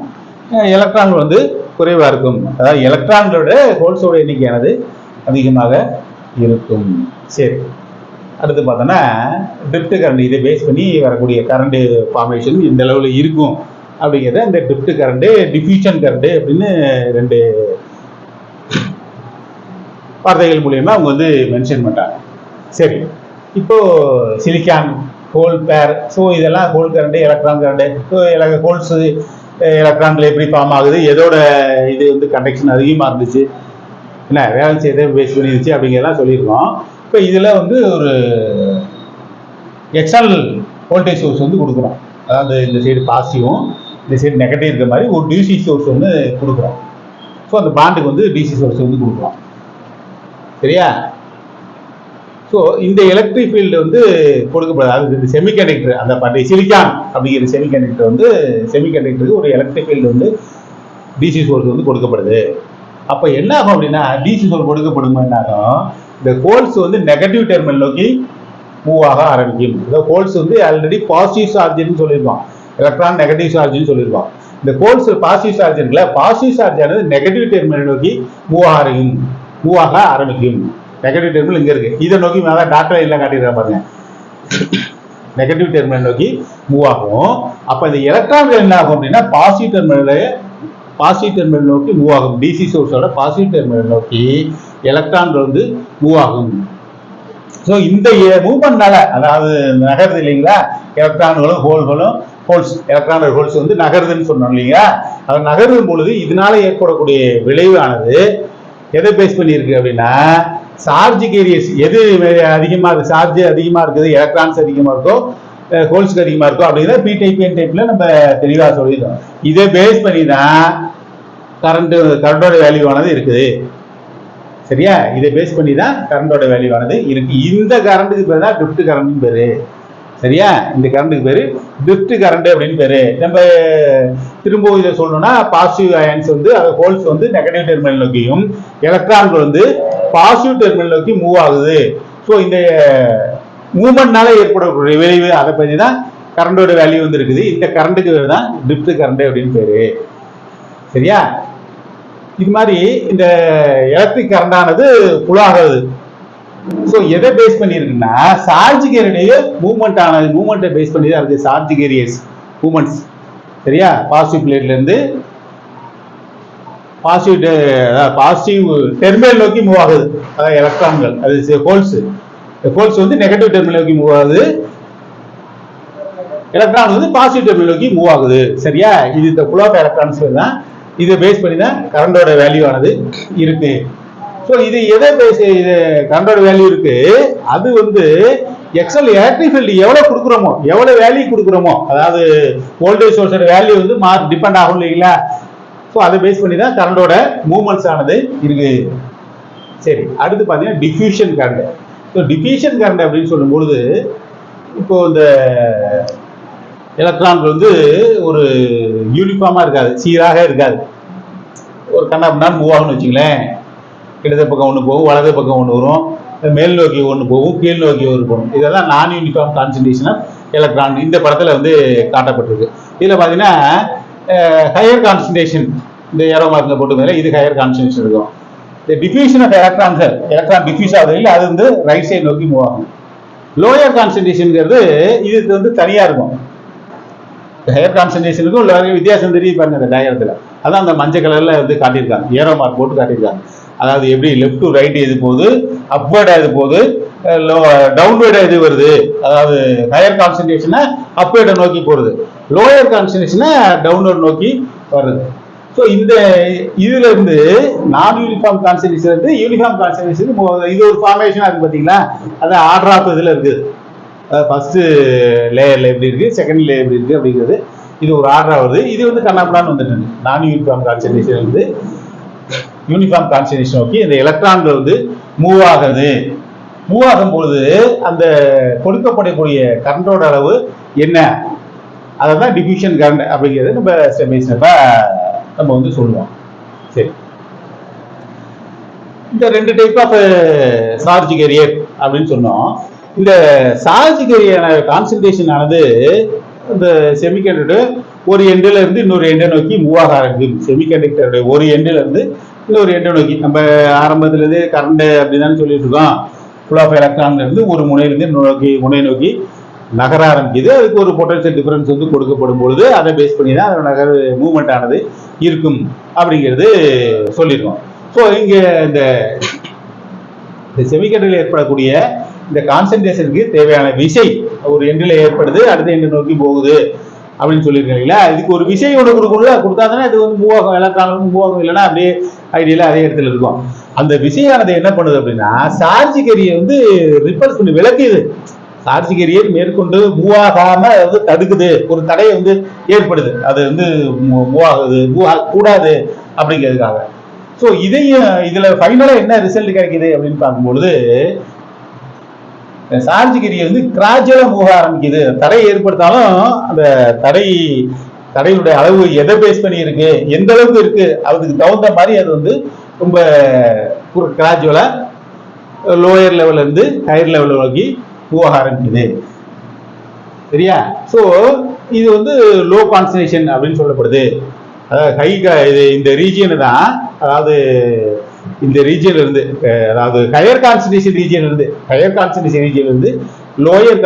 எலக்ட்ரான்கள் வந்து குறைவா இருக்கும். அதாவது எலக்ட்ரான்களோட ஹோல்ஸோட எண்ணிக்கையானது அதிகமாக இருக்கும். சரி, அடுத்து பார்த்தோன்னா ட்ரிப்ட் கரண்ட், இதை பேஸ் பண்ணி வரக்கூடிய கரண்ட் ஃபார்மேஷன் இந்த லெவலில் இருக்கும் அப்படிங்கிறத இந்த ட்ரிப்ட் கரண்ட், டிஃப்யூஷன் கரண்ட் அப்படின்னு ரெண்டு வார்த்தைகள் மூலியமா அவங்க வந்து மென்ஷன் பண்றாங்க. சரி, இப்போ சிலிக்கான் ஹோல் பேர், ஸோ இதெல்லாம் whole current, electron current. So holes எலக்ட்ரான்கள் எப்படி ஃபார்ம் ஆகுது, எதோட இது வந்து கண்டக்ஷன் அதிகமாக இருந்துச்சு, என்ன வேலன்ஸ் எதை பேஸ் பண்ணிருச்சு அப்படிங்கிறதெல்லாம் சொல்லியிருக்கோம். இப்போ இதில் வந்து ஒரு எக்ஸ்டர்னல் வோல்டேஜ் சோர்ஸ் வந்து கொடுக்குறோம். அதாவது இந்த சைடு பாசிட்டிவும் இந்த சைடு நெகட்டிவ் இருக்கிற மாதிரி ஒரு டிசி சோர்ஸ் வந்து கொடுக்குறோம். ஸோ அந்த பாண்டுக்கு வந்து டிசி சோர்ஸ் வந்து கொடுக்குறோம். சரியா? ஸோ இந்த எலக்ட்ரிக் ஃபீல்டு வந்து கொடுக்கப்படுது. அது இந்த செமிகண்டக்டர், அந்த பண்டைய சிலிக்கான் அப்படிங்கிற செமிகண்டக்டர் வந்து செமிகண்டக்டருக்கு ஒரு எலக்ட்ரிக் ஃபீல்டு வந்து டிசி சோர்ஸ் வந்து கொடுக்கப்படுது. அப்போ என்ன ஆகும் அப்படின்னா டிசி சோர்ஸ் கொடுக்கப்படும் என்ன ஆகும், இந்த ஹோல்ஸ் வந்து நெகட்டிவ் டெர்மினல் நோக்கி மூவ் ஆக ஆரம்பிக்கும். இந்த ஹோல்ஸ் வந்து ஆல்ரெடி பாசிட்டிவ் சார்ஜ்னு சொல்லியிருக்கோம், எலக்ட்ரான் நெகட்டிவ் சார்ஜ்னு சொல்லியிருக்கோம். இந்த ஹோல்ஸ் பாசிட்டிவ் சார்ஜ் இருக்குல்ல, பாசிட்டிவ் சார்ஜ் ஆனது நெகட்டிவ் டெர்மினல் நோக்கி மூவ் ஆக ஆரம்பிக்கும். நெகட்டிவ் டெர்மினல் இங்க இருக்கு, இதை நோக்கி மேலே டாக்டர் எல்லாம் காட்டிடுறேன் பாருங்க, நெகட்டிவ் டெர்மினல் நோக்கி மூவ் ஆகும். அப்ப இந்த எலக்ட்ரான்கள் என்ன ஆகும் அப்படின்னா பாசிட்டிவ் டெர்மினல் நோக்கி மூவ் ஆகும். டிசி சோர்ஸோட பாசிட்டிவ் டெர்மினல் நோக்கி எலக்ட்ரான்கள் வந்து மூவ் ஆகும். ஸோ இந்த மூவ்மெண்ட்னால, அதாவது நகருது இல்லைங்களா, எலக்ட்ரான்களும் எலக்ட்ரான் ஹோல்ஸ் வந்து நகருதுன்னு சொன்னோம் இல்லைங்களா. அது நகரும் பொழுது இதனால ஏற்படக்கூடிய விளைவானது எதை பேஸ் பண்ணியிருக்கு அப்படின்னா சார்ஜ் கேரியர்ஸ் எது அதிகமா இருக்கு, சார்ஜ் அதிகமா இருக்குது, எலக்ட்ரான்ஸ் அதிகமா இருக்கோ, ஹோல்ஸ்க்கு அதிகமா இருக்கோ அப்படிங்கிற பி டைப் என் டைப்ல நம்ம தெளிவாக சொல்லியிருக்கோம். இதை பேஸ் பண்ணி தான் கரண்டோட வேல்யூவானது இருக்குது. சரியா? இதை பேஸ் பண்ணி தான் கரண்டோட வேல்யூவானது இருக்கு. இந்த கரண்ட்டுக்கு பேர் தான் ட்ரிப்ட் கரண்ட் பேரு. சரியா? இந்த கரண்ட்டுக்கு பேரு ட்ரிஃப்ட் கரண்ட் அப்படின்னு பேரு. நம்ம திரும்பவும் இதை சொல்லணும்னா பாசிட்டிவ் அயன்ஸ் வந்து ஹோல்ஸ் வந்து நெகட்டிவ் டெர்மினல் நோக்கியும் எலக்ட்ரான்கள் வந்து பாசிட்டிவ் டெர்மினல் நோக்கி மூவ் ஆகுது. ஸோ இந்த மூவ்மெண்ட்னால ஏற்படக்கூடிய விளைவு அதை பற்றி தான் கரண்டோட வேல்யூ வந்து இருக்குது. இந்த கரண்ட்டுக்கு பேர் தான் ட்ரிஃப்ட் கரண்ட் அப்படின்னு பேரு. சரியா? இது மாதிரி இந்த எலக்ட்ரிக் கரண்டானது புல் ஆகிறது. ஸோ எதை பேஸ் பண்ணியிருக்குன்னா சார்ஜ் கேரியருடைய மூவ்மெண்ட் ஆனது, மூவ்மெண்ட்டை பேஸ் பண்ணி தான் இருக்குது சார்ஜ் கேரியர்ஸ் மூவ்மெண்ட்ஸ். சரியா? பாசிட்டிவ் பிளேட்ல இருந்து பாசிட்டிவ் டெர்மினல் நோக்கி மூவ் ஆகுது. அதாவது எலக்ட்ரான்கள், அது ஹோல்ஸ் வந்து நெகட்டிவ் டெர்மினல் நோக்கி மூவ் ஆகுது, எலக்ட்ரான் வந்து பாசிட்டிவ் டெர்மினல் நோக்கி மூவ் ஆகுது. சரியா? இது இந்த புல் ஆஃப் எலக்ட்ரான்ஸ் தான். இதை பேஸ் பண்ணி தான் கரண்டோட வேல்யூ ஆனது இருக்கு. ஸோ இது எதை பேஸ், இது கரண்டோட வேல்யூ இருக்கு. அது வந்து எக்ஸல் எலக்ட்ரிக் ஃபீல்டு எவ்வளவு கொடுக்குறோமோ, எவ்வளவு வேல்யூ கொடுக்குறோமோ, அதாவது வோல்டேஜ் சோர்ஸோட வேல்யூ வந்து டிபெண்ட் ஆகும் இல்லைங்களா? ஸோ அதை பேஸ் பண்ணி தான் கரண்டோட மூவ்மெண்ட்ஸ் ஆனது இருக்கு. சரி, அடுத்து பார்த்தீங்கன்னா diffusion current. So diffusion current அப்படின்னு சொல்லும்பொழுது இப்போ இந்த எலக்ட்ரான்கள் வந்து ஒரு யூனிஃபார்மா இருக்காது, சீராக இருக்காது. ஒரு கண்ணா மூவ் ஆகும்னு வச்சுங்களேன். இடது பக்கம் ஒன்று போகும், வலது பக்கம் ஒன்று வரும், மேல் நோக்கி ஒன்று போகும், கீழ் நோக்கி ஒரு போகும். இதெல்லாம் நான் யூனிஃபார்ம் கான்சன்ட்ரேஷன் ஆஃப் எலக்ட்ரான் இந்த படத்தில் வந்து காட்டப்பட்டிருக்கு. இதில் பார்த்தீங்கன்னா ஹையர் கான்சன்ட்ரேஷன், இந்த ஏரோ மார்க்கில் போட்டு மேலே இது ஹையர் கான்சன்ட்ரேஷன் இருக்கும். இந்த டிஃப்யூஷன் ஆஃப் எலக்ட்ரான் டிஃப்யூஸ் ஆகுது இல்லை, அது வந்து ரைட் சைடு நோக்கி மூவ் ஆகும். லோயர் கான்சன்ட்ரேஷனுங்கிறது இது வந்து தனியாக இருக்கும். ஹையர் கான்சன்ட்ரேஷனுக்கும் லோயர் வித்தியாசம் தெரியும் பாருங்க அந்த டயக்ராத்தில். அதான் அந்த மஞ்சள் கலரில் வந்து காட்டியிருக்காங்க, ஏரோ மார்க் போட்டு காட்டியிருக்காங்க. அதாவது எப்படி லெஃப்ட் டு ரைட் எது போகுது, அப்வர்டா எது போகுது, டவுன்வர்டா எது வருது. அதாவது ஹையர் கான்சன்ட்ரேஷனை அப்வர்டை நோக்கி போறது, லோயர் கான்சன்ட்ரேஷனை டவுன்வர்ட் நோக்கி வருது. ஸோ இந்த இதுல இருந்து நான் யூனிஃபார்ம் கான்சன்ட்ரேஷன் இருந்து யூனிஃபார்ம் கான்சன்ட்ரேஷன் இது ஒரு ஃபார்மேஷனா இருக்கு பார்த்தீங்களா? அது ஆர்டர் ஆஃப் இதுல இருக்குது. ஃபர்ஸ்ட் லேயர்ல எப்படி இருக்கு, செகண்ட் லேயர் எப்படி இருக்கு அப்படிங்கிறது இது ஒரு ஆர்டரா வருது. இது வந்து கண்ணாப்படான்னு வந்துட்டு நான் யூனிஃபார்ம் கான்சன்ட்ரேஷன் வந்து யூனிஃபார்ம் கான்சன்ட்ரேஷன் நோக்கி இந்த எலக்ட்ரான்கள் வந்து மூவ் ஆகுது. மூவ் ஆகும் பொழுது அந்த கொடுக்கப்படக்கூடிய கரண்டோட அளவு என்ன, அதை தான் டிஃப்யூஷன் கரண்ட் அப்படிங்கிறது நம்ம ஸ்டெப் பை ஸ்டெப்பா நம்ம வந்து சொல்லுவோம். சரி, இந்த ரெண்டு டைப் ஆஃப் சார்ஜ் கேரியர் அப்படின்னு சொன்னோம். இந்த சார்ஜ் கேரியர் கான்சன்ட்ரேஷன் ஆனது இந்த செமிகண்டக்டர் ஒரு எண்டில் இருந்து இன்னொரு எண்டை நோக்கி மூவ் ஆக ஆரம்பிக்கும். செமிகண்டக்டருடைய ஒரு எண்டில் இருந்து இன்னொரு எண்டை நோக்கி, நம்ம ஆரம்பத்திலிருந்து கரண்ட் அப்படின்னு சொல்லிட்டு இருக்கோம். ஃபுல் ஆஃப் எலக்ட்ரான்ல இருந்து ஒரு முனையிலிருந்து முனை நோக்கி நகர ஆரம்பிக்குது. அதுக்கு ஒரு பொட்டன்ஷியல் டிஃபரன்ஸ் வந்து கொடுக்கப்படும் பொழுது அதை பேஸ் பண்ணி தான் அதோட மூவ்மெண்ட் ஆனது இருக்கும் அப்படிங்கிறது சொல்லியிருக்கோம். ஸோ இங்கே இந்த செமிகண்டக்டரில் ஏற்படக்கூடிய இந்த கான்சன்ட்ரேஷனுக்கு தேவையான விசை ஒரு எண்டில் ஏற்படுது, அடுத்த எண்டை நோக்கி போகுது அப்படின்னு சொல்லியிருக்கேன் இல்லைங்களா? இதுக்கு ஒரு விசை ஒன்று கொடுத்தா தானே இது வந்து மூவ் ஆகும், எலக்ட்ரான்களும் மூவ் ஆகும். இல்லைன்னா அப்படியே ஐடியெல்லாம் அதே இடத்துல இருக்கும். அந்த விசையானது என்ன பண்ணுது அப்படின்னா சார்ஜ் கேரியை வந்து ரிப்பல்ஸ் பண்ணி விளக்குது. சார்ஜ் கேரியர் மேற்கொண்டு மூவ் ஆகாம வந்து தடுக்குது, ஒரு தடையை வந்து ஏற்படுது. அது வந்து மூவ் ஆகுது, மூவ் ஆகக்கூடாது அப்படிங்கிறதுக்காக. ஸோ இதையும் இதுல ஃபைனலா என்ன ரிசல்ட் கிடைக்குது அப்படின்னு பார்க்கும்பொழுது சார்ஜ் கேரியர் வந்து கிராஜுவலா மூவ் ஆரம்பிக்குது. தடை ஏற்படுத்தாலும் அந்த தடையுடைய அளவு எதை பேஸ் பண்ணி இருக்கு, எந்த அளவுக்கு இருக்கு, அதுக்கு தகுந்த மாதிரி அது வந்து ரொம்ப கிராஜுவலா லோயர் லெவல்ல இருந்து ஹையர் லெவல் நோக்கி மூவ் ஆரம்பிக்குது. சரியா? ஸோ இது வந்து லோ கான்சன்ட்ரேஷன் அப்படின்னு சொல்லப்படுது. அதாவது இந்த ரீஜியன் தான், அதாவது இந்த ரீஜியன்ல இருந்து, அதாவது ஹையர் கான்சன்ட்ரேஷன் ரீஜியன்ல இருந்து லோயர்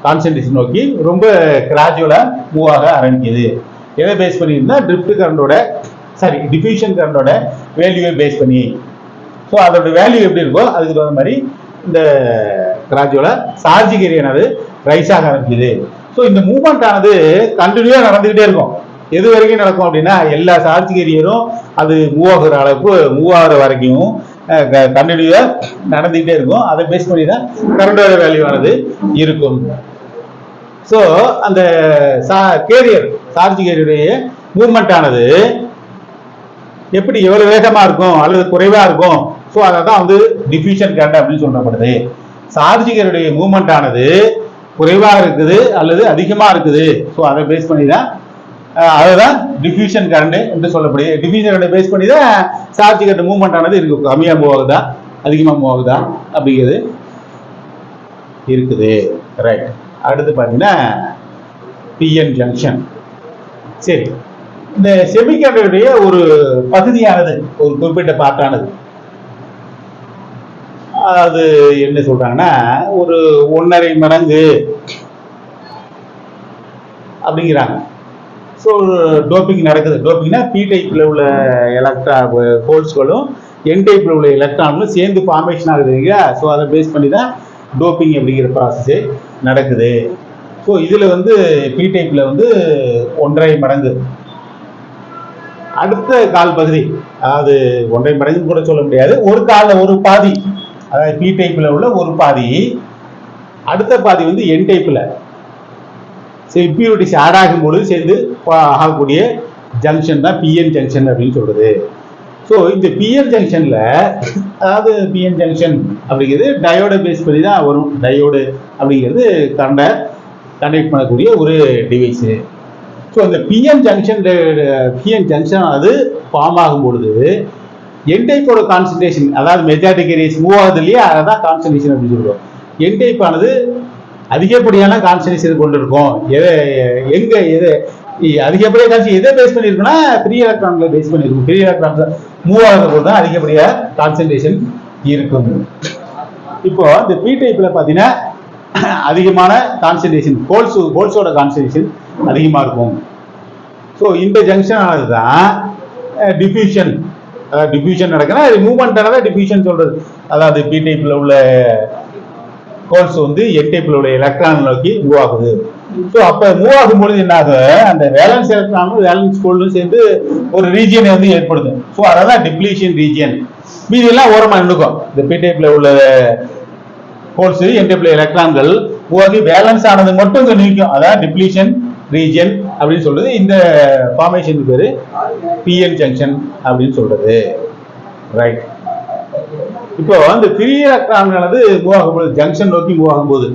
கான்சன்ட்ரேஷன் நோக்கி ரொம்ப கிராஜுவலா மூவ் ஆக ஆரம்பிக்குது. எதை பேஸ் பண்ணியிருந்தா டிஃப்யூஷன் கரண்டோட வேல்யூவை பேஸ் பண்ணி. ஸோ அதோட வேல்யூ எப்படி இருக்கோ அதுக்கு தகுந்த மாதிரி இந்த கிராஜுவலா சார்ஜ் கேரியர் ரைஸ் ஆக ஆரம்பிக்குது. ஸோ இந்த மூவ்மெண்ட் ஆனது கண்டினியூவா நடந்துகிட்டே இருக்கும். எது வரைக்கும் நடக்கும் அப்படின்னா எல்லா சார்ஜ் கேரியரும் அது மூவ் ஆகிற வரைக்கும் கண்டினியூவா நடந்துகிட்டே இருக்கும். அதை பேஸ் பண்ணி தான் கரண்டோட வேல்யூ ஆனது இருக்கும். ஸோ அந்த சார்ஜ் கேரியருடைய மூவ்மெண்ட் ஆனது எப்படி எவ்வளவு வேகமா இருக்கும் அல்லது குறைவா இருக்கும். ஸோ அதை தான் வந்து டிஃப்யூஷன் கரண்ட் அப்படின்னு சொல்லப்படுது. சார்ஜ் கேரியருடைய மூவ்மெண்ட் ஆனது குறைவாக இருக்குது அல்லது அதிகமாக இருக்குது. ஸோ அதை பேஸ் பண்ணி தான் அதுதான் டிஃப்யூஷன் கரண்ட் என்று சொல்லப்படுது. டிஃப்யூஷன் கரண்ட் பேஸ் பண்ணி தான் சார்ஜ் கரண்ட் மூவ்மெண்ட் ஆனது இருக்கு. கம்மியாக மூவ் ஆகுதா அதிகமாக மூவ் ஆகுதா அப்படிங்கிறது இருக்குது. ரைட். அடுத்து பார்த்தீங்கன்னா பிஎன் ஜங்ஷன். சரி, இந்த செமிகண்டக்டருடைய ஒரு பகுதியானது, ஒரு குறிப்பிட்ட பார்ட்டானது, அது என்ன சொல்றாங்கன்னா ஒரு 1.5 மடங்கு அப்படிங்கிறாங்க. ஸோ டோப்பிங் நடக்குது. டோப்பிங்னா பி டைப்ல உள்ள ஹோல்ஸ்களும் என் டைப்ல உள்ள எலக்ட்ரான்களும் சேர்ந்து ஃபார்மேஷன் ஆகுது இல்லையா? ஸோ அதை பேஸ் பண்ணி தான் டோப்பிங் அப்படிங்கிற ப்ராசஸே நடக்குது. ஸோ இதில் வந்து பி டைப்ல வந்து 1.5 மடங்கு. அடுத்த கால் பகுதி, அதாவது 1.5 மடங்கு கூட சொல்ல முடியாது, ஒரு காலில் ஒரு பாதி, அதாவது பி டைப்ல உள்ள ஒரு பாதி, அடுத்த பாதி வந்து என் டைப்ல இம்பியூரிட்டிஸ் ஆட் ஆகும் பொழுது சேர்ந்து ஆகக்கூடிய ஜங்ஷன் தான் பிஎன் ஜங்ஷன் அப்படின்னு சொல்றது. ஸோ இந்த பிஎன் ஜங்ஷன்ல, அதாவது பிஎன் ஜங்ஷன் அப்படிங்கிறது டயோடை பேஸ் பண்ணி தான் வரும். டயோடு அப்படிங்கிறது கரண்டை கனெக்ட் பண்ணக்கூடிய ஒரு டிவைஸு. ஸோ இந்த பிஎன் ஜங்ஷன் அது ஃபார்ம் ஆகும் பொழுது என் டைப்போட கான்சன்ட்ரேஷன், அதாவது மெஜாரிட்டிக் ஏரியாஸ் மூவ் ஆகுது இல்லையா, அதான் கான்சன்ட்ரேஷன் அப்படின்னு சொல்லுவோம். என் டைப் ஆனது அதிகப்படியான கான்சன்ட்ரேஷன் கொண்டு இருக்கும். அதிகப்படியாக எதை பேஸ் பண்ணியிருக்குன்னா ஃப்ரீ எலக்ட்ரான்களை பேஸ் பண்ணியிருக்கும். ஃப்ரீ எலக்ட்ரான்ஸ் மூவ் ஆகிற போது தான் அதிகப்படியாக கான்சன்ட்ரேஷன் இருக்கும். இப்போ இந்த பி டைப்ல பார்த்தீங்கன்னா அதிகமான கான்சன்ட்ரேஷன், ஹோல்ஸோட கான்சன்ட்ரேஷன் அதிகமாக இருக்கும். ஸோ இந்த ஜங்ஷன் ஆனது தான் டிஃப்யூஷன் நடக்குன்னா மூவ்மெண்ட் ஆனதான் டிஃப்யூஷன் சொல்றது. அதாவது பி டைப்ல உள்ள ஹோல்ஸ் வந்து என் டைப்ல உள்ள எலக்ட்ரான் நோக்கி மூவ் ஆகுது. ஸோ அப்போ மூவ் ஆகும்பொழுது என்ன ஆகும், அந்த வேலன்ஸ் எலக்ட்ரானும் வேலன்ஸ் கோல்டும் சேர்ந்து ஒரு ரீஜியனை வந்து ஏற்படுது. ஸோ அதான் டிப்ளீஷன் ரீஜியன். மீதி எல்லாம் ஓரமாக நின்றுக்கும். இந்த பி டைப்ல உள்ள ஹோல்ஸ் என் டைப்ல எலக்ட்ரான்கள் உருவாக்கி பேலன்ஸ் ஆனது மட்டும் இங்க நிற்கும். அதான் டிப்ளீஷன் ரீஜியன் அப்படின்னு சொல்றது. இந்த ஃபார்மேஷன் பேரு பிஎன் ஜங்ஷன் அப்படின்னு சொல்றது. ரைட். இப்போ அந்த ஃப்ரீ எலக்ட்ரான்களது மூவ் ஆகும்போது, ஜங்ஷன் நோக்கி மூவ் ஆகும்போது,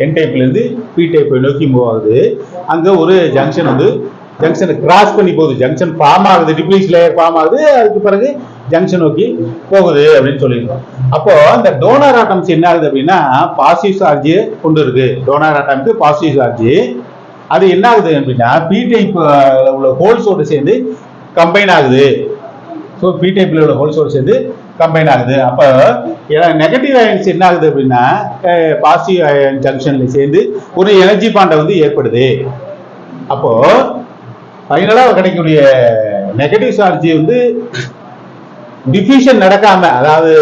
என் டைப்ல இருந்து பி டைப்பை நோக்கி மூவ் ஆகுது. அங்க ஒரு ஜங்ஷன் வந்து ஜங்ஷனை கிராஸ் பண்ணி போகுது. ஜங்ஷன் ஃபார்ம் ஆகுது, டிப்ளீஷன் லேயர் ஃபார்ம் ஆகுது. அதுக்கு பிறகு ஜங்ஷன் நோக்கி போகுது அப்படின்னு சொல்லியிருக்கோம். அப்போ அந்த டோனர் ஆட்டம்ஸ் என்ன ஆகுது அப்படின்னா பாசிட்டிவ் சார்ஜ் கொண்டு இருக்கு. டோனர் ஆட்டம்க்கு பாசிட்டிவ் சார்ஜ். அது என்ன ஆகுது அப்படின்னா பி டைப் உள்ள ஹோல்ஸோடு சேர்ந்து கம்பைன் ஆகுது. ஸோ பி டைப்ல உள்ள ஹோல்ஸோடு சேர்ந்து கம்பைன் ஆகுது. அப்போ நெகட்டிவ் அயன்ஸ் என்ன ஆகுது அப்படின்னா பாசிட்டிவ் அயன் ஜங்ஷன்ல சேர்ந்து ஒரு எனர்ஜி பாண்டை வந்து ஏற்படுது. அப்போ ஃபைனலாக கிடைக்கக்கூடிய நெகட்டிவ் சார்ஜ் வந்து டிஃப்யூஷன் நடக்காம, அதாவது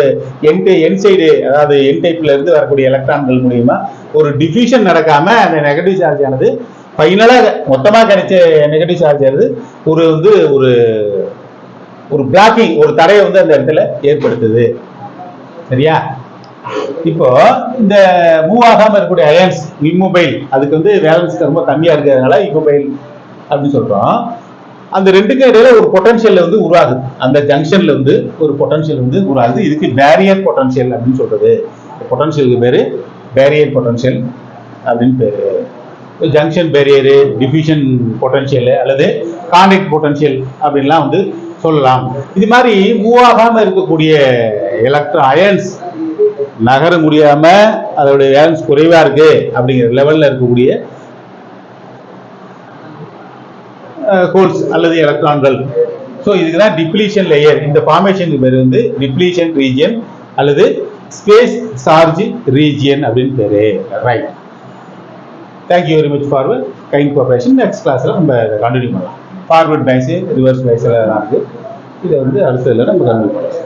என் சைடு, அதாவது என் டைப்ல இருந்து வரக்கூடிய எலக்ட்ரான்கள் மூலியமா ஒரு டிஃப்யூஷன் நடக்காம அந்த நெகட்டிவ் சார்ஜ் ஆனது ஃபைனலாக மொத்தமாக கிடைச்ச நெகட்டிவ் சார்ஜ் ஆனது ஒரு பிளாக்கிங், ஒரு தடையை வந்து அந்த இடத்துல ஏற்படுத்துது. சரியா? இப்போ இந்த மூவ் ஆகாம இருக்கக்கூடிய அயன்ஸ் இம்மொபைல், அதுக்கு வந்து வேலன்ஸ் ரொம்ப கம்மியா இருக்கிறதுனால இம்மொபைல் அப்படின்னு சொல்றோம். அந்த ரெண்டுக்கும் இடையில ஒரு பொட்டன்ஷியல் வந்து உருவாகுது. அந்த ஜங்ஷன்ல வந்து ஒரு பொட்டன்ஷியல் வந்து உருவாகுது. இதுக்கு பேரியர் பொட்டன்ஷியல் அப்படின்னு சொல்றது. பொட்டன்ஷியலுக்கு பேரு பேரியர் பொட்டன்ஷியல் அப்படின்னு பேரு. ஜங்ஷன் பேரியரு, டிஃப்யூஷன் பொட்டன்ஷியல் அல்லது கான்டாக்ட் பொட்டன்ஷியல் அப்படின்லாம் வந்து சொல்லலாம். இது மாதிரி மூவ் ஆகாம இருக்கக்கூடிய அயன்ஸ் நகர முடியாம அதோடைய வேலன்ஸ் குறைவா இருக்கு அப்படிங்கிற லெவல்ல இருக்கக்கூடிய ஹோல்ஸ் அல்லது எலக்ட்ரான்கள். ஸோ இதுக்கு தான் டிப்ளீஷன் லேயர். இந்த ஃபார்மேஷனுக்கு பேர் வந்து டிப்ளீஷன் ரீஜியன் அல்லது ஸ்பேஸ் சார்ஜ் ரீஜியன் அப்படின்னு பேரு. Right. Thank you very much for kind cooperation. Next கிளாஸ்ல நம்ம கண்டினியூ பண்ணலாம். ஃபார்வர்ட் பைஸ், ரிவர்ஸ் பைஸ் எல்லாம் இருக்கு. இதை வந்து அடுத்ததுல நம்ம கண்டினியூ பண்ணலாம்.